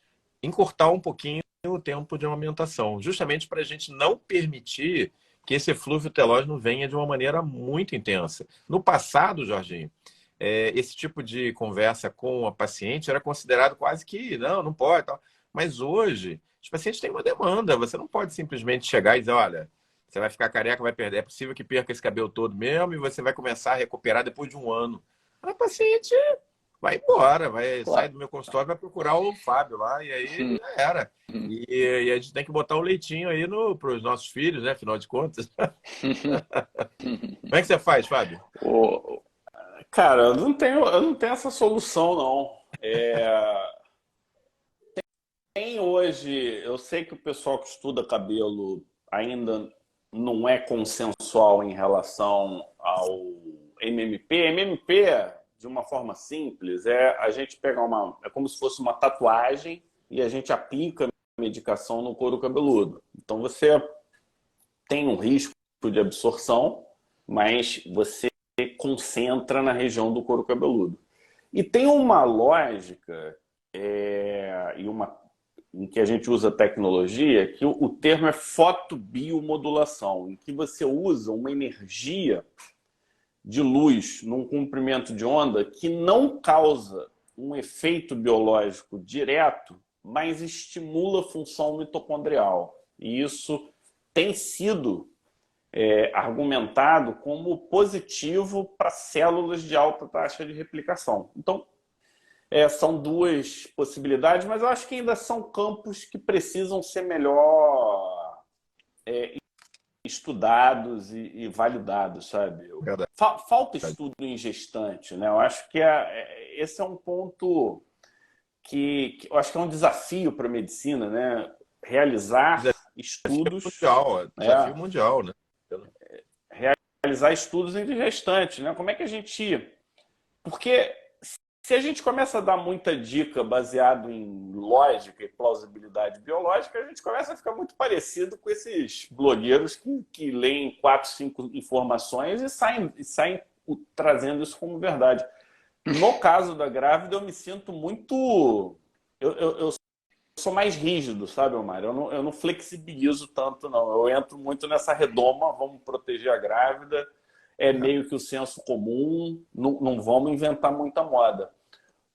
encurtar um pouquinho o tempo de amamentação, justamente para a gente não permitir que esse eflúvio telógeno venha de uma maneira muito intensa. No passado, Jorginho, esse tipo de conversa com a paciente era considerado quase que não pode. Tal. Mas hoje, os pacientes têm uma demanda. Você não pode simplesmente chegar e dizer: olha, você vai ficar careca, vai perder. É possível que perca esse cabelo todo mesmo e você vai começar a recuperar depois de um ano. A paciente vai embora, sai Claro. do meu consultório, vai procurar o Fábio lá, e aí já era. E a gente tem que botar o leitinho aí para os nossos filhos, né? Afinal de contas. Como é que você faz, Fábio? O- Cara, eu não tenho essa solução, não. Tem hoje, eu sei que o pessoal que estuda cabelo ainda não é consensual em relação ao MMP. MMP, de uma forma simples, é a gente pegar é como se fosse uma tatuagem e a gente aplica a medicação no couro cabeludo. Então você tem um risco de absorção, mas você concentra na região do couro cabeludo. E tem uma lógica e uma em que a gente usa tecnologia, que o termo é fotobiomodulação, em que você usa uma energia de luz num comprimento de onda que não causa um efeito biológico direto, mas estimula a função mitocondrial. E isso tem sido argumentado como positivo para células de alta taxa de replicação. Então, são duas possibilidades, mas eu acho que ainda são campos que precisam ser melhor estudados e validados, sabe? Verdade. Falta estudo em gestante, né? Eu acho que esse é um ponto que eu acho que é um desafio para a medicina, né? Realizar estudos. Mundial, desafio mundial, né? Realizar estudos em gestante, né? Como é que a gente. Porque se a gente começa a dar muita dica baseado em lógica e plausibilidade biológica, a gente começa a ficar muito parecido com esses blogueiros que leem 4, 5 informações e saem trazendo isso como verdade. No caso da grávida, eu me sinto muito... Eu sou mais rígido, sabe, Omar? Eu não flexibilizo tanto, não. Eu entro muito nessa redoma, vamos proteger a grávida, meio que o senso comum, não vamos inventar muita moda.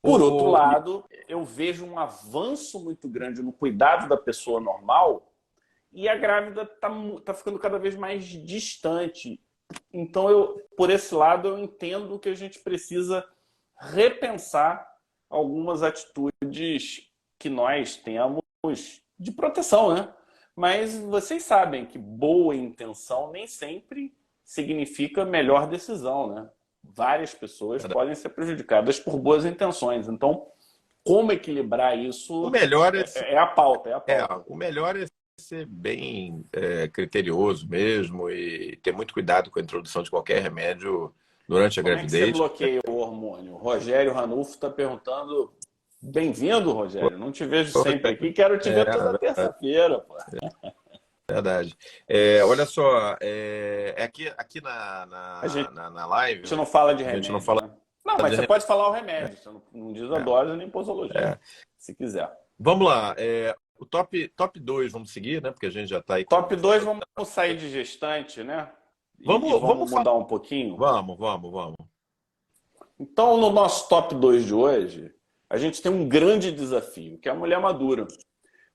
Por outro lado, eu vejo um avanço muito grande no cuidado da pessoa normal e a grávida tá ficando cada vez mais distante. Então, por esse lado, eu entendo que a gente precisa repensar algumas atitudes que nós temos de proteção, né? Mas vocês sabem que boa intenção nem sempre significa melhor decisão, né? Várias pessoas podem ser prejudicadas por boas intenções. Então, como equilibrar isso o melhor é a pauta. O melhor é ser bem criterioso mesmo e ter muito cuidado com a introdução de qualquer remédio durante a Como é que você gravidez. bloqueia o hormônio? O Rogério Ranulfo está perguntando. Bem-vindo, Rogério. Não te vejo sempre aqui. Quero te ver toda terça-feira, pô. Verdade. Olha só, aqui na live... A gente não fala de remédio. A gente não fala... Né? Não, mas você pode falar o remédio. Você não diz a dose nem posologia, se quiser. Vamos lá. O top 2 vamos seguir, né? Porque a gente já está aí... Top 2 vamos sair de gestante, né? Vamos mudar um pouquinho? Vamos. Então, no nosso top 2 de hoje, a gente tem um grande desafio, que é a mulher madura.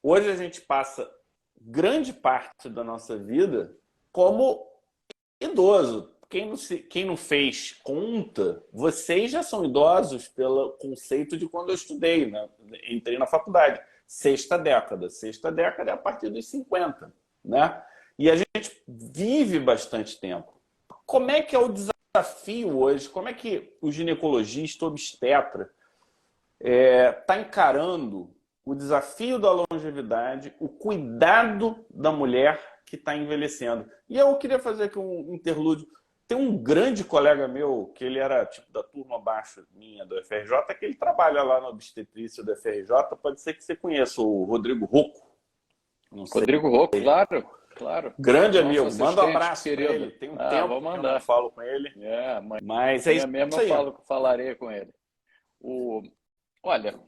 Hoje a gente passa grande parte da nossa vida como idoso. Quem não fez conta, vocês já são idosos pelo conceito de quando eu estudei, né? Entrei na faculdade. Sexta década. Sexta década é a partir dos 50, né? E a gente vive bastante tempo. Como é que é o desafio hoje? Como é que o ginecologista, o obstetra, está encarando o desafio da longevidade, o cuidado da mulher que está envelhecendo? E eu queria fazer aqui um interlúdio. Tem um grande colega meu, que ele era tipo da turma abaixo minha do FRJ, que ele trabalha lá na obstetrícia do FRJ. Pode ser que você conheça o Rodrigo Rocco. Rodrigo Rocco, claro. Grande amigo, manda um abraço para ele. Tem um tempo vou mandar. que eu não falo com ele. Mas é isso mesmo aí. Eu falarei com ele. Olha,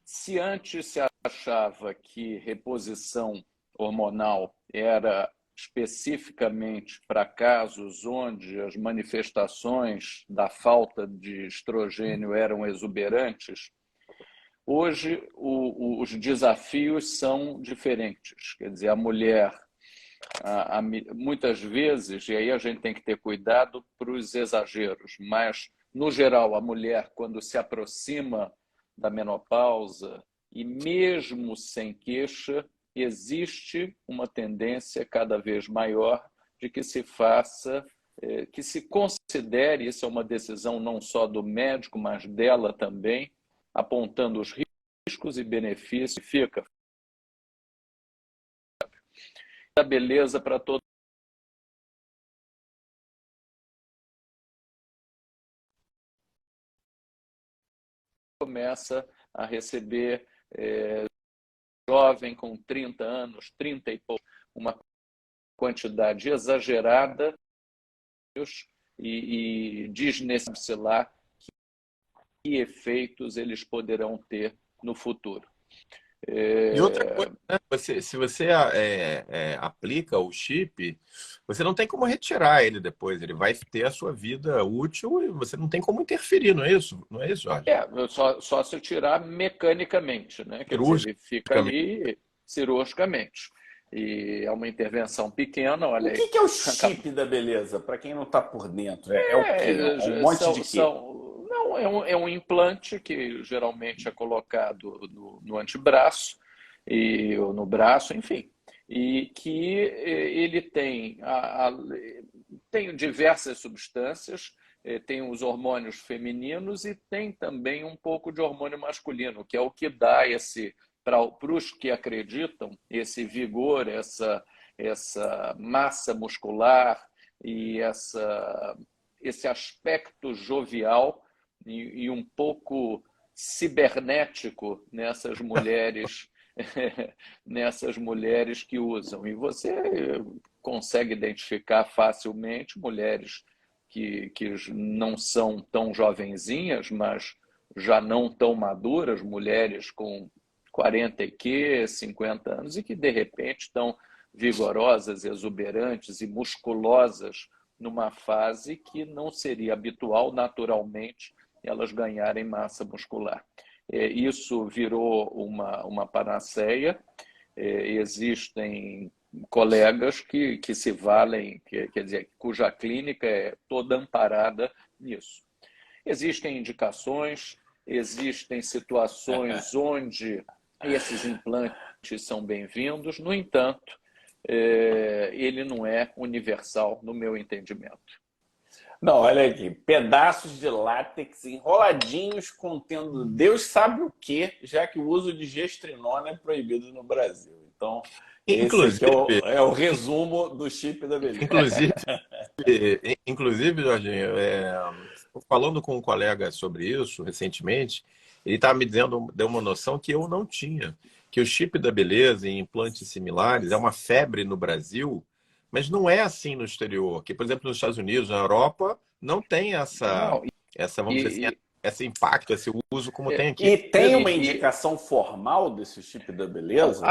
se antes se achava que reposição hormonal era especificamente para casos onde as manifestações da falta de estrogênio eram exuberantes, hoje os desafios são diferentes. Quer dizer, a mulher muitas vezes, e aí a gente tem que ter cuidado para os exageros, mas, no geral, a mulher, quando se aproxima da menopausa, e mesmo sem queixa, existe uma tendência cada vez maior de que se faça, que se considere, isso é uma decisão não só do médico, mas dela também, apontando os riscos e benefícios, fica a beleza para todo. Começa a receber jovem com 30 anos, 30 e pouco, uma quantidade exagerada e desnecessária lá que efeitos eles poderão ter no futuro. E outra coisa, né? Se você aplica o chip, você não tem como retirar ele depois. Ele vai ter a sua vida útil e você não tem como interferir, não é isso? Não é isso, Jorge? Só se tirar mecanicamente, né? Quer dizer, ele fica ali cirurgicamente. E é uma intervenção pequena. Olha, o que é o chip da beleza? Para quem não está por dentro, é o quê? Um monte de quê? Não, é um implante que geralmente é colocado no antebraço ou no braço, enfim, e que ele tem diversas substâncias, tem os hormônios femininos e tem também um pouco de hormônio masculino, que é o que dá para os que acreditam, esse vigor, essa massa muscular e esse aspecto jovial e um pouco cibernético nessas mulheres que usam. E você consegue identificar facilmente mulheres que não são tão jovenzinhas, mas já não tão maduras, mulheres com 40 e 50 anos e que, de repente, estão vigorosas, exuberantes e musculosas numa fase que não seria habitual, naturalmente, elas ganharem massa muscular. Isso virou uma panaceia. Existem colegas que se valem, quer dizer, cuja clínica é toda amparada nisso. Existem indicações, existem situações onde esses implantes são bem-vindos, no entanto, ele não é universal, no meu entendimento. Não, olha aqui, pedaços de látex enroladinhos contendo Deus sabe o quê, já que o uso de gestrinona é proibido no Brasil. Então, esse aqui é o resumo do chip da beleza. Inclusive, Jorginho, falando com um colega sobre isso recentemente, ele estava me dizendo, deu uma noção que eu não tinha, que o chip da beleza e implantes similares é uma febre no Brasil, mas não é assim no exterior. Que, por exemplo, nos Estados Unidos, na Europa, não tem vamos dizer assim, esse impacto, esse uso como tem aqui. E tem uma indicação formal desse chip da beleza?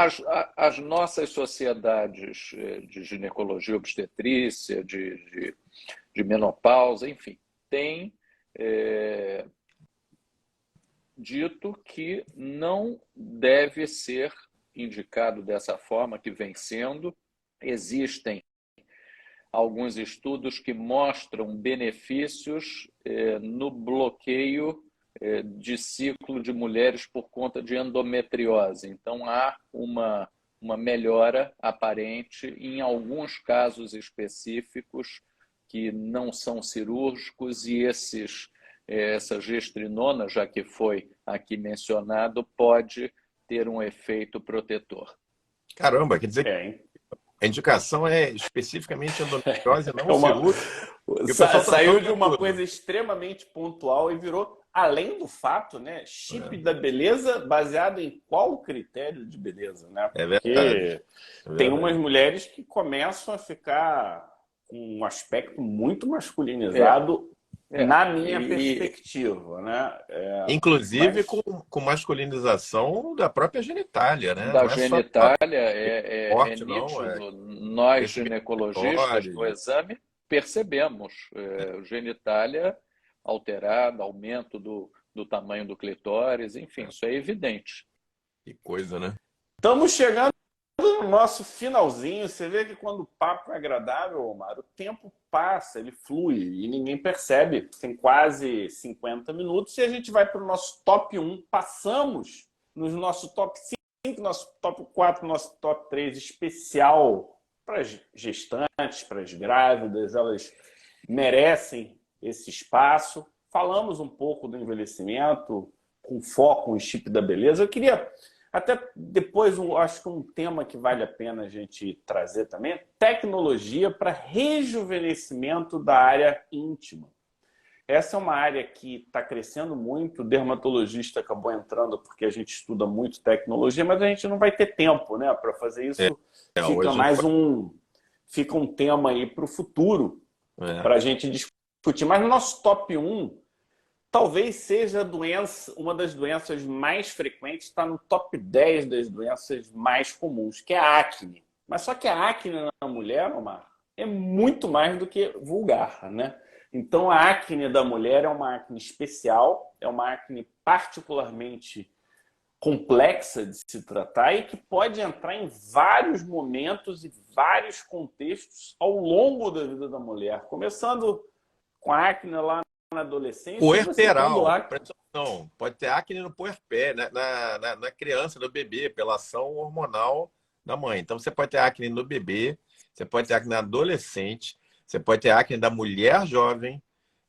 As nossas sociedades de ginecologia, obstetrícia, de menopausa, enfim, têm dito que não deve ser indicado dessa forma que vem sendo. Existem alguns estudos que mostram benefícios no bloqueio de ciclo de mulheres por conta de endometriose. Então, há uma melhora aparente em alguns casos específicos que não são cirúrgicos e essa gestrinona, já que foi aqui mencionado, pode ter um efeito protetor. Caramba, quer dizer que a indicação é especificamente endometriose, não cirúrgica. Saiu de uma coisa extremamente pontual e virou, além do fato, né, chip da beleza baseado em qual critério de beleza, né? Porque tem umas mulheres que começam a ficar com um aspecto muito masculinizado na minha perspectiva, né? Inclusive com masculinização da própria genitália, né? Da genitália é nítido. Nós, ginecologistas, no exame, percebemos genitália alterada, aumento do tamanho do clitóris, enfim, isso é evidente. Que coisa, né? Estamos chegando no nosso finalzinho. Você vê que quando o papo é agradável, Omar, o tempo passa, ele flui e ninguém percebe. Tem quase 50 minutos e a gente vai para o nosso top 1. Passamos nos nosso top 5, nosso top 4, nosso top 3 especial para as gestantes, para as grávidas. Elas merecem esse espaço. Falamos um pouco do envelhecimento, com foco no chip da beleza. Eu queria, até depois, eu acho que um tema que vale a pena a gente trazer também é tecnologia para rejuvenescimento da área íntima. Essa é uma área que está crescendo muito. O dermatologista acabou entrando porque a gente estuda muito tecnologia, mas a gente não vai ter tempo, né, para fazer isso. Fica mais fica um tema aí para o futuro, para a gente discutir. Mas no nosso top 1, talvez seja uma das doenças mais frequentes, está no top 10 das doenças mais comuns, que é a acne. Mas só que a acne na mulher, Omar, é muito mais do que vulgar, né? Então, a acne da mulher é uma acne especial, é uma acne particularmente complexa de se tratar e que pode entrar em vários momentos e vários contextos ao longo da vida da mulher, começando com a acne lá na adolescência. Puerperal, não, pode ter acne no puerpé, na criança, no bebê, pela ação hormonal da mãe. Então, você pode ter acne no bebê, você pode ter acne na adolescente, você pode ter acne da mulher jovem,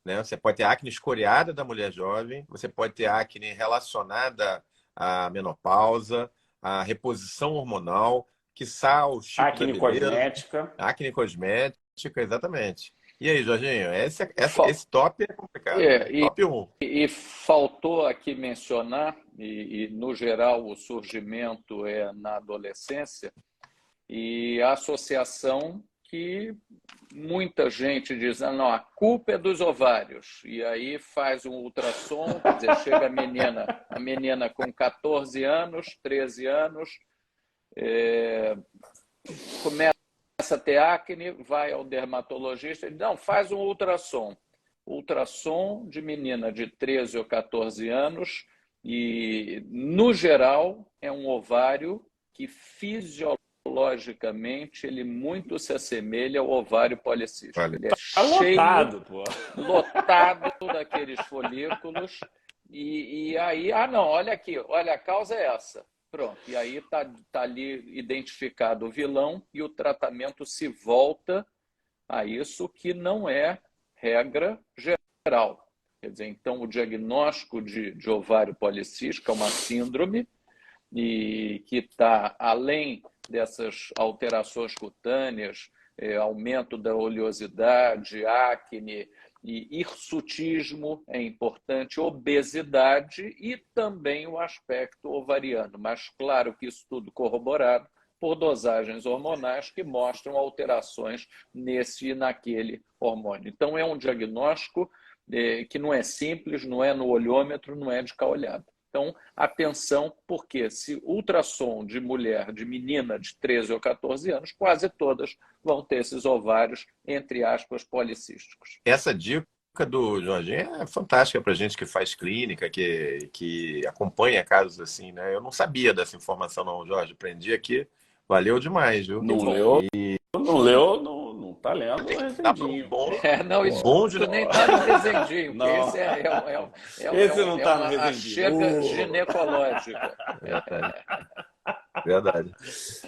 né? Você pode ter acne escoriada da mulher jovem, você pode ter acne relacionada à menopausa, à reposição hormonal, quiçá o chip acne da beleza, cosmética. Acne cosmética, exatamente. E aí, Jorginho, esse top é complicado, top 1. E faltou aqui mencionar, no geral o surgimento é na adolescência, e a associação que muita gente diz, não, a culpa é dos ovários. E aí faz um ultrassom, quer dizer, chega a menina com 14 anos, 13 anos, começa a ter acne, vai ao dermatologista e diz, não, faz um ultrassom. Ultrassom de menina de 13 ou 14 anos e, no geral, é um ovário que fisiologicamente ele muito se assemelha ao ovário policístico. Ele é cheio, lotado daqueles folículos e aí, não, olha aqui, olha, a causa é essa. Pronto, e aí está ali identificado o vilão e o tratamento se volta a isso, que não é regra geral. Quer dizer, então, o diagnóstico de ovário policístico é uma síndrome e que está além dessas alterações cutâneas, aumento da oleosidade, acne e hirsutismo é importante, obesidade e também o aspecto ovariano. Mas claro que isso tudo corroborado por dosagens hormonais que mostram alterações nesse e naquele hormônio. Então é um diagnóstico que não é simples, não é no olhômetro, não é de cá olhada. Então, atenção, porque se ultrassom de mulher, de menina de 13 ou 14 anos, quase todas vão ter esses ovários, entre aspas, policísticos. Essa dica do Jorginho é fantástica para gente que faz clínica, que acompanha casos assim, né? Eu não sabia dessa informação não, Jorge. Aprendi aqui. Valeu demais, viu? Não leu, não tá lendo o Resendinho. Não, isso nem tá no Resendinho, porque esse não tá no Resendinho. Chega ginecológica. Verdade.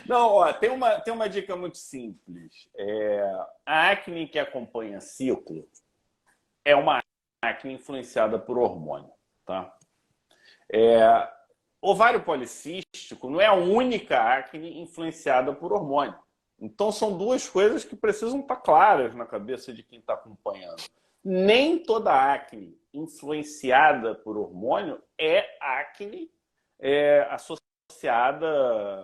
Não, ó, tem uma dica muito simples. A acne que acompanha ciclo é uma acne influenciada por hormônio, tá? Ovário policístico não é a única acne influenciada por hormônio. Então, são duas coisas que precisam estar claras na cabeça de quem está acompanhando. Nem toda acne influenciada por hormônio é acne associada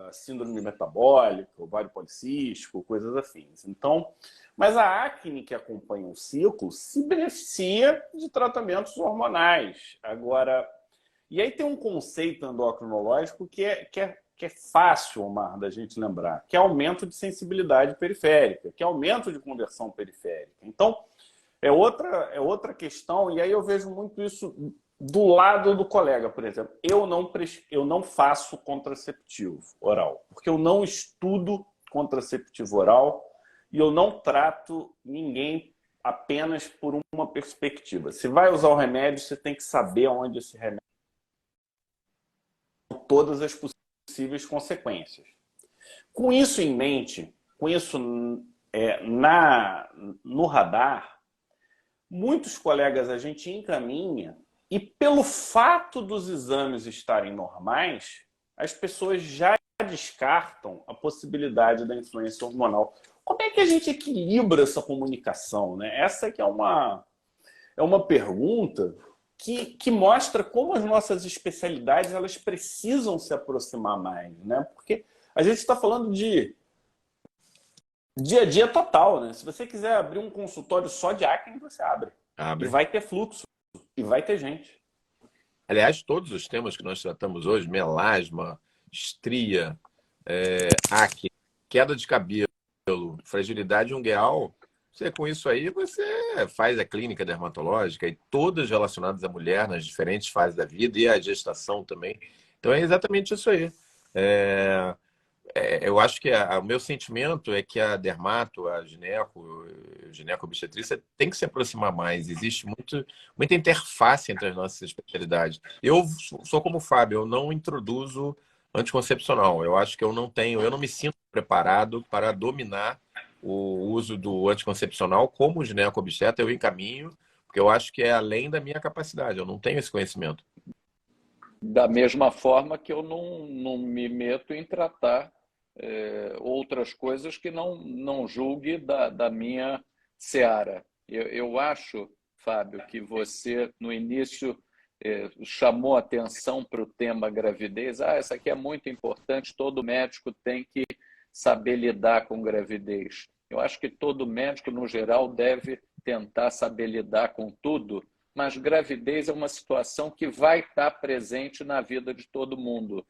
a síndrome metabólica, ovário policístico, coisas afins. Então, mas a acne que acompanha o ciclo se beneficia de tratamentos hormonais. Agora, e aí tem um conceito endocrinológico que é fácil, Omar, da gente lembrar, que é aumento de sensibilidade periférica, que é aumento de conversão periférica. Então, é outra questão, e aí eu vejo muito isso do lado do colega, por exemplo, eu não faço contraceptivo oral, porque eu não estudo contraceptivo oral e eu não trato ninguém apenas por uma perspectiva. Se vai usar o remédio, você tem que saber onde esse remédio tem todas as possíveis consequências. Com isso em mente, com isso no radar, muitos colegas a gente encaminha e pelo fato dos exames estarem normais, as pessoas já descartam a possibilidade da influência hormonal. Como é que a gente equilibra essa comunicação, né? Essa que é uma pergunta que mostra como as nossas especialidades elas precisam se aproximar mais, né? Porque a gente está falando de dia a dia total, né? Se você quiser abrir um consultório só de acne, você abre. Abre. E vai ter fluxo. E vai ter gente. Aliás, todos os temas que nós tratamos hoje, melasma, estria, acne, queda de cabelo, fragilidade ungueal, você com isso aí, você faz a clínica dermatológica e todas relacionadas à mulher nas diferentes fases da vida e à gestação também. Então é exatamente isso aí. Eu acho que o meu sentimento é que a dermato, a gineco-obstetrícia tem que se aproximar mais. Existe muita interface entre as nossas especialidades. Eu sou como o Fábio, eu não introduzo anticoncepcional. Eu acho que eu não me sinto preparado para dominar o uso do anticoncepcional como gineco-obstetra. Eu encaminho, porque eu acho que é além da minha capacidade. Eu não tenho esse conhecimento. Da mesma forma que eu não me meto em tratar outras coisas que não julgue da minha seara. Eu acho, Fábio, que você, no início, chamou atenção para o tema gravidez. Isso aqui é muito importante, todo médico tem que saber lidar com gravidez. Eu acho que todo médico, no geral, deve tentar saber lidar com tudo, mas gravidez é uma situação que vai estar presente na vida de todo mundo.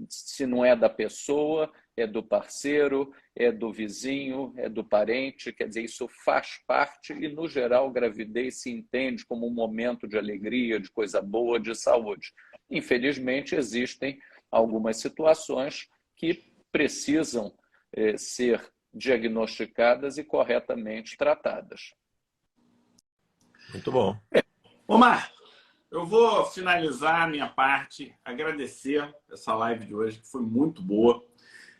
Se não é da pessoa, é do parceiro, é do vizinho, é do parente, quer dizer, isso faz parte e, no geral, gravidez se entende como um momento de alegria, de coisa boa, de saúde. Infelizmente, existem algumas situações que precisam ser diagnosticadas e corretamente tratadas. Muito bom. Omar, eu vou finalizar a minha parte, agradecer essa live de hoje, que foi muito boa.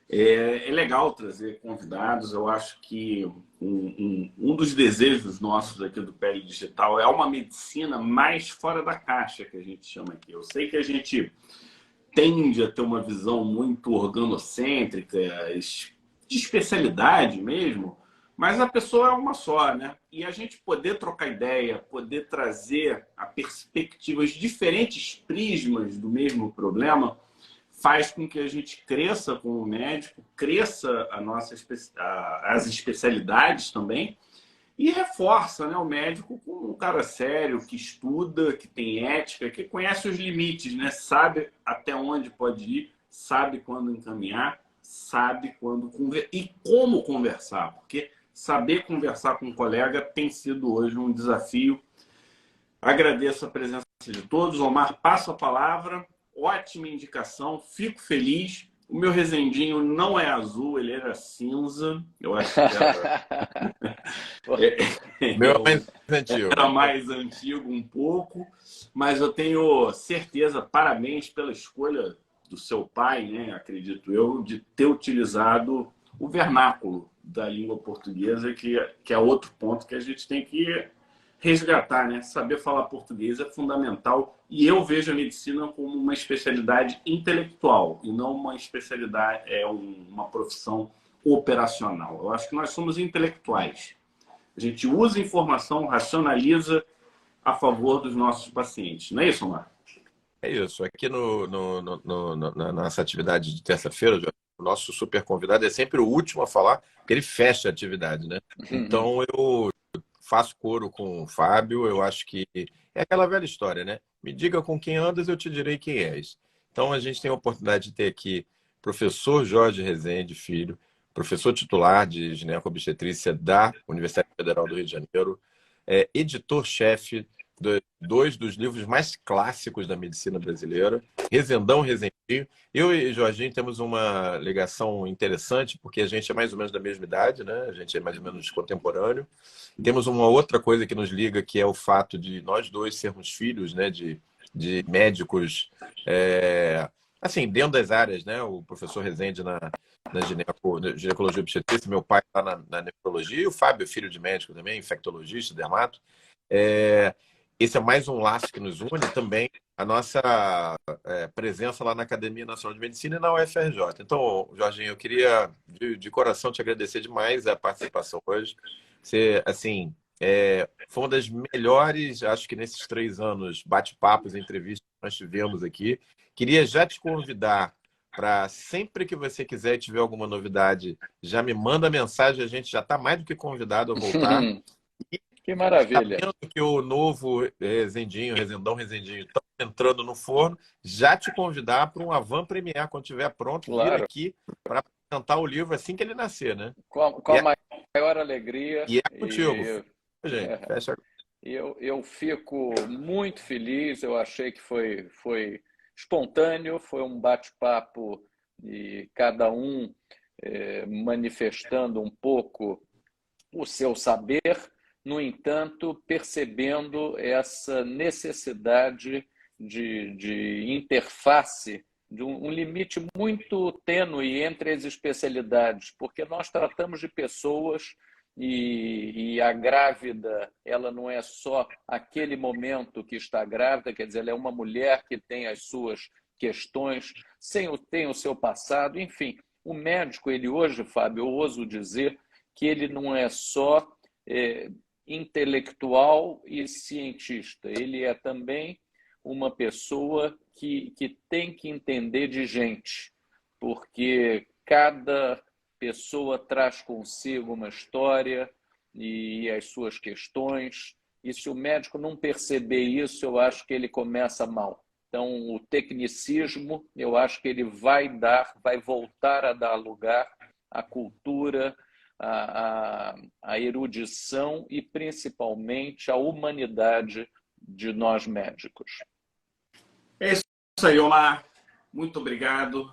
É legal trazer convidados. Eu acho que um dos desejos nossos aqui do Pele Digital é uma medicina mais fora da caixa, que a gente chama aqui. Eu sei que a gente tende a ter uma visão muito organocêntrica, de especialidade mesmo, mas a pessoa é uma só, né? E a gente poder trocar ideia, poder trazer a perspectivas, diferentes prismas do mesmo problema, faz com que a gente cresça como médico, cresça as especialidades também, e reforça, né, o médico como um cara sério, que estuda, que tem ética, que conhece os limites, né? Sabe até onde pode ir, sabe quando encaminhar, sabe quando e como conversar, porque saber conversar com um colega tem sido hoje um desafio. Agradeço a presença de todos. Omar, passo a palavra. Ótima indicação, fico feliz. O meu Rezendinho não é azul, ele era cinza. Eu acho que era mais antigo um pouco, mas eu tenho certeza, parabéns pela escolha do seu pai, né, acredito eu, de ter utilizado o vernáculo da língua portuguesa, que é outro ponto que a gente tem que resgatar, né? Saber falar português é fundamental, e eu vejo a medicina como uma especialidade intelectual e não uma especialidade, uma profissão operacional. Eu acho que nós somos intelectuais. A gente usa informação, racionaliza a favor dos nossos pacientes. Não é isso, Omar? É isso. Aqui na nossa atividade de terça-feira, o nosso super convidado é sempre o último a falar, porque ele fecha a atividade, né? Então, eu faço coro com o Fábio. Eu acho que é aquela velha história, né? Me diga com quem andas, eu te direi quem és. Então, a gente tem a oportunidade de ter aqui o professor Jorge Rezende Filho, professor titular de gineco-obstetrícia da Universidade Federal do Rio de Janeiro, editor-chefe dois dos livros mais clássicos da medicina brasileira, Rezendão, Rezendinho. Eu e Jorginho temos uma ligação interessante, porque a gente é mais ou menos da mesma idade, né? A gente é mais ou menos contemporâneo. Temos uma outra coisa que nos liga, que é o fato de nós dois sermos filhos, né, de médicos, assim, dentro das áreas, né? O professor Rezende na ginecologia e obstetrícia, meu pai está na nefrologia, e o Fábio, filho de médico também, infectologista, dermato. Esse é mais um laço que nos une também, a nossa presença lá na Academia Nacional de Medicina e na UFRJ. Então, Jorginho, eu queria de coração te agradecer demais a participação hoje. Você, assim, foi uma das melhores, acho que nesses 3 anos, bate-papos, entrevistas que nós tivemos aqui. Queria já te convidar para sempre que você quiser e tiver alguma novidade, já me manda mensagem, a gente já está mais do que convidado a voltar. Que maravilha. Sabendo que o novo Rezendão, Rezendinho estão entrando no forno, já te convidar para um Avant Premiere, quando estiver pronto, Claro. vir aqui para apresentar o livro assim que ele nascer, né? Com a maior alegria. E é contigo. Gente, fecha. Eu fico muito feliz, eu achei que foi espontâneo, foi um bate-papo e cada um manifestando um pouco o seu saber, no entanto, percebendo essa necessidade de interface, de um limite muito tênue entre as especialidades, porque nós tratamos de pessoas e a grávida, ela não é só aquele momento que está grávida, quer dizer, ela é uma mulher que tem as suas questões, tem o seu passado, enfim. O médico, ele hoje, Fábio, eu ouso dizer que ele não é só intelectual e cientista, ele é também uma pessoa que tem que entender de gente, porque cada pessoa traz consigo uma história e as suas questões, e se o médico não perceber isso, eu acho que ele começa mal. Então, o tecnicismo, eu acho que ele vai voltar a dar lugar à cultura, à erudição e, principalmente, à humanidade de nós médicos. É isso aí, Omar. Muito obrigado.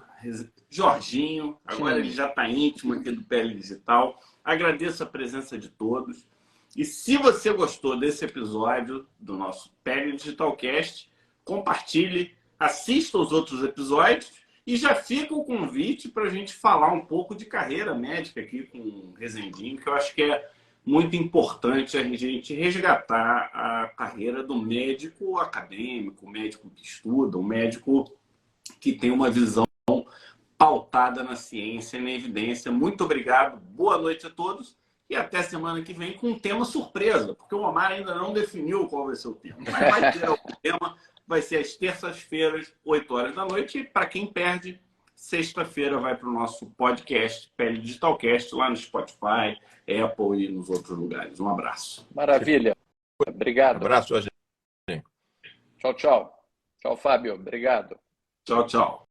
Jorginho, agora ele já está íntimo aqui do Pele Digital. Agradeço a presença de todos. E se você gostou desse episódio do nosso Pele Digital Cast, compartilhe, assista os outros episódios e já fica o convite para a gente falar um pouco de carreira médica aqui com o Rezendinho, que eu acho que é muito importante a gente resgatar a carreira do médico acadêmico, o médico que estuda, o médico que tem uma visão pautada na ciência e na evidência. Muito obrigado, boa noite a todos e até semana que vem com um tema surpresa, porque o Omar ainda não definiu qual vai ser o tema. Mas vai ter algum tema, vai ser às terças-feiras, 8 horas da noite, e para quem perde, sexta-feira vai para o nosso podcast, Pele Digitalcast, lá no Spotify, Apple e nos outros lugares. Um abraço. Maravilha. Obrigado. Um abraço, Jorge. Tchau, tchau. Tchau, Fábio. Obrigado. Tchau, tchau.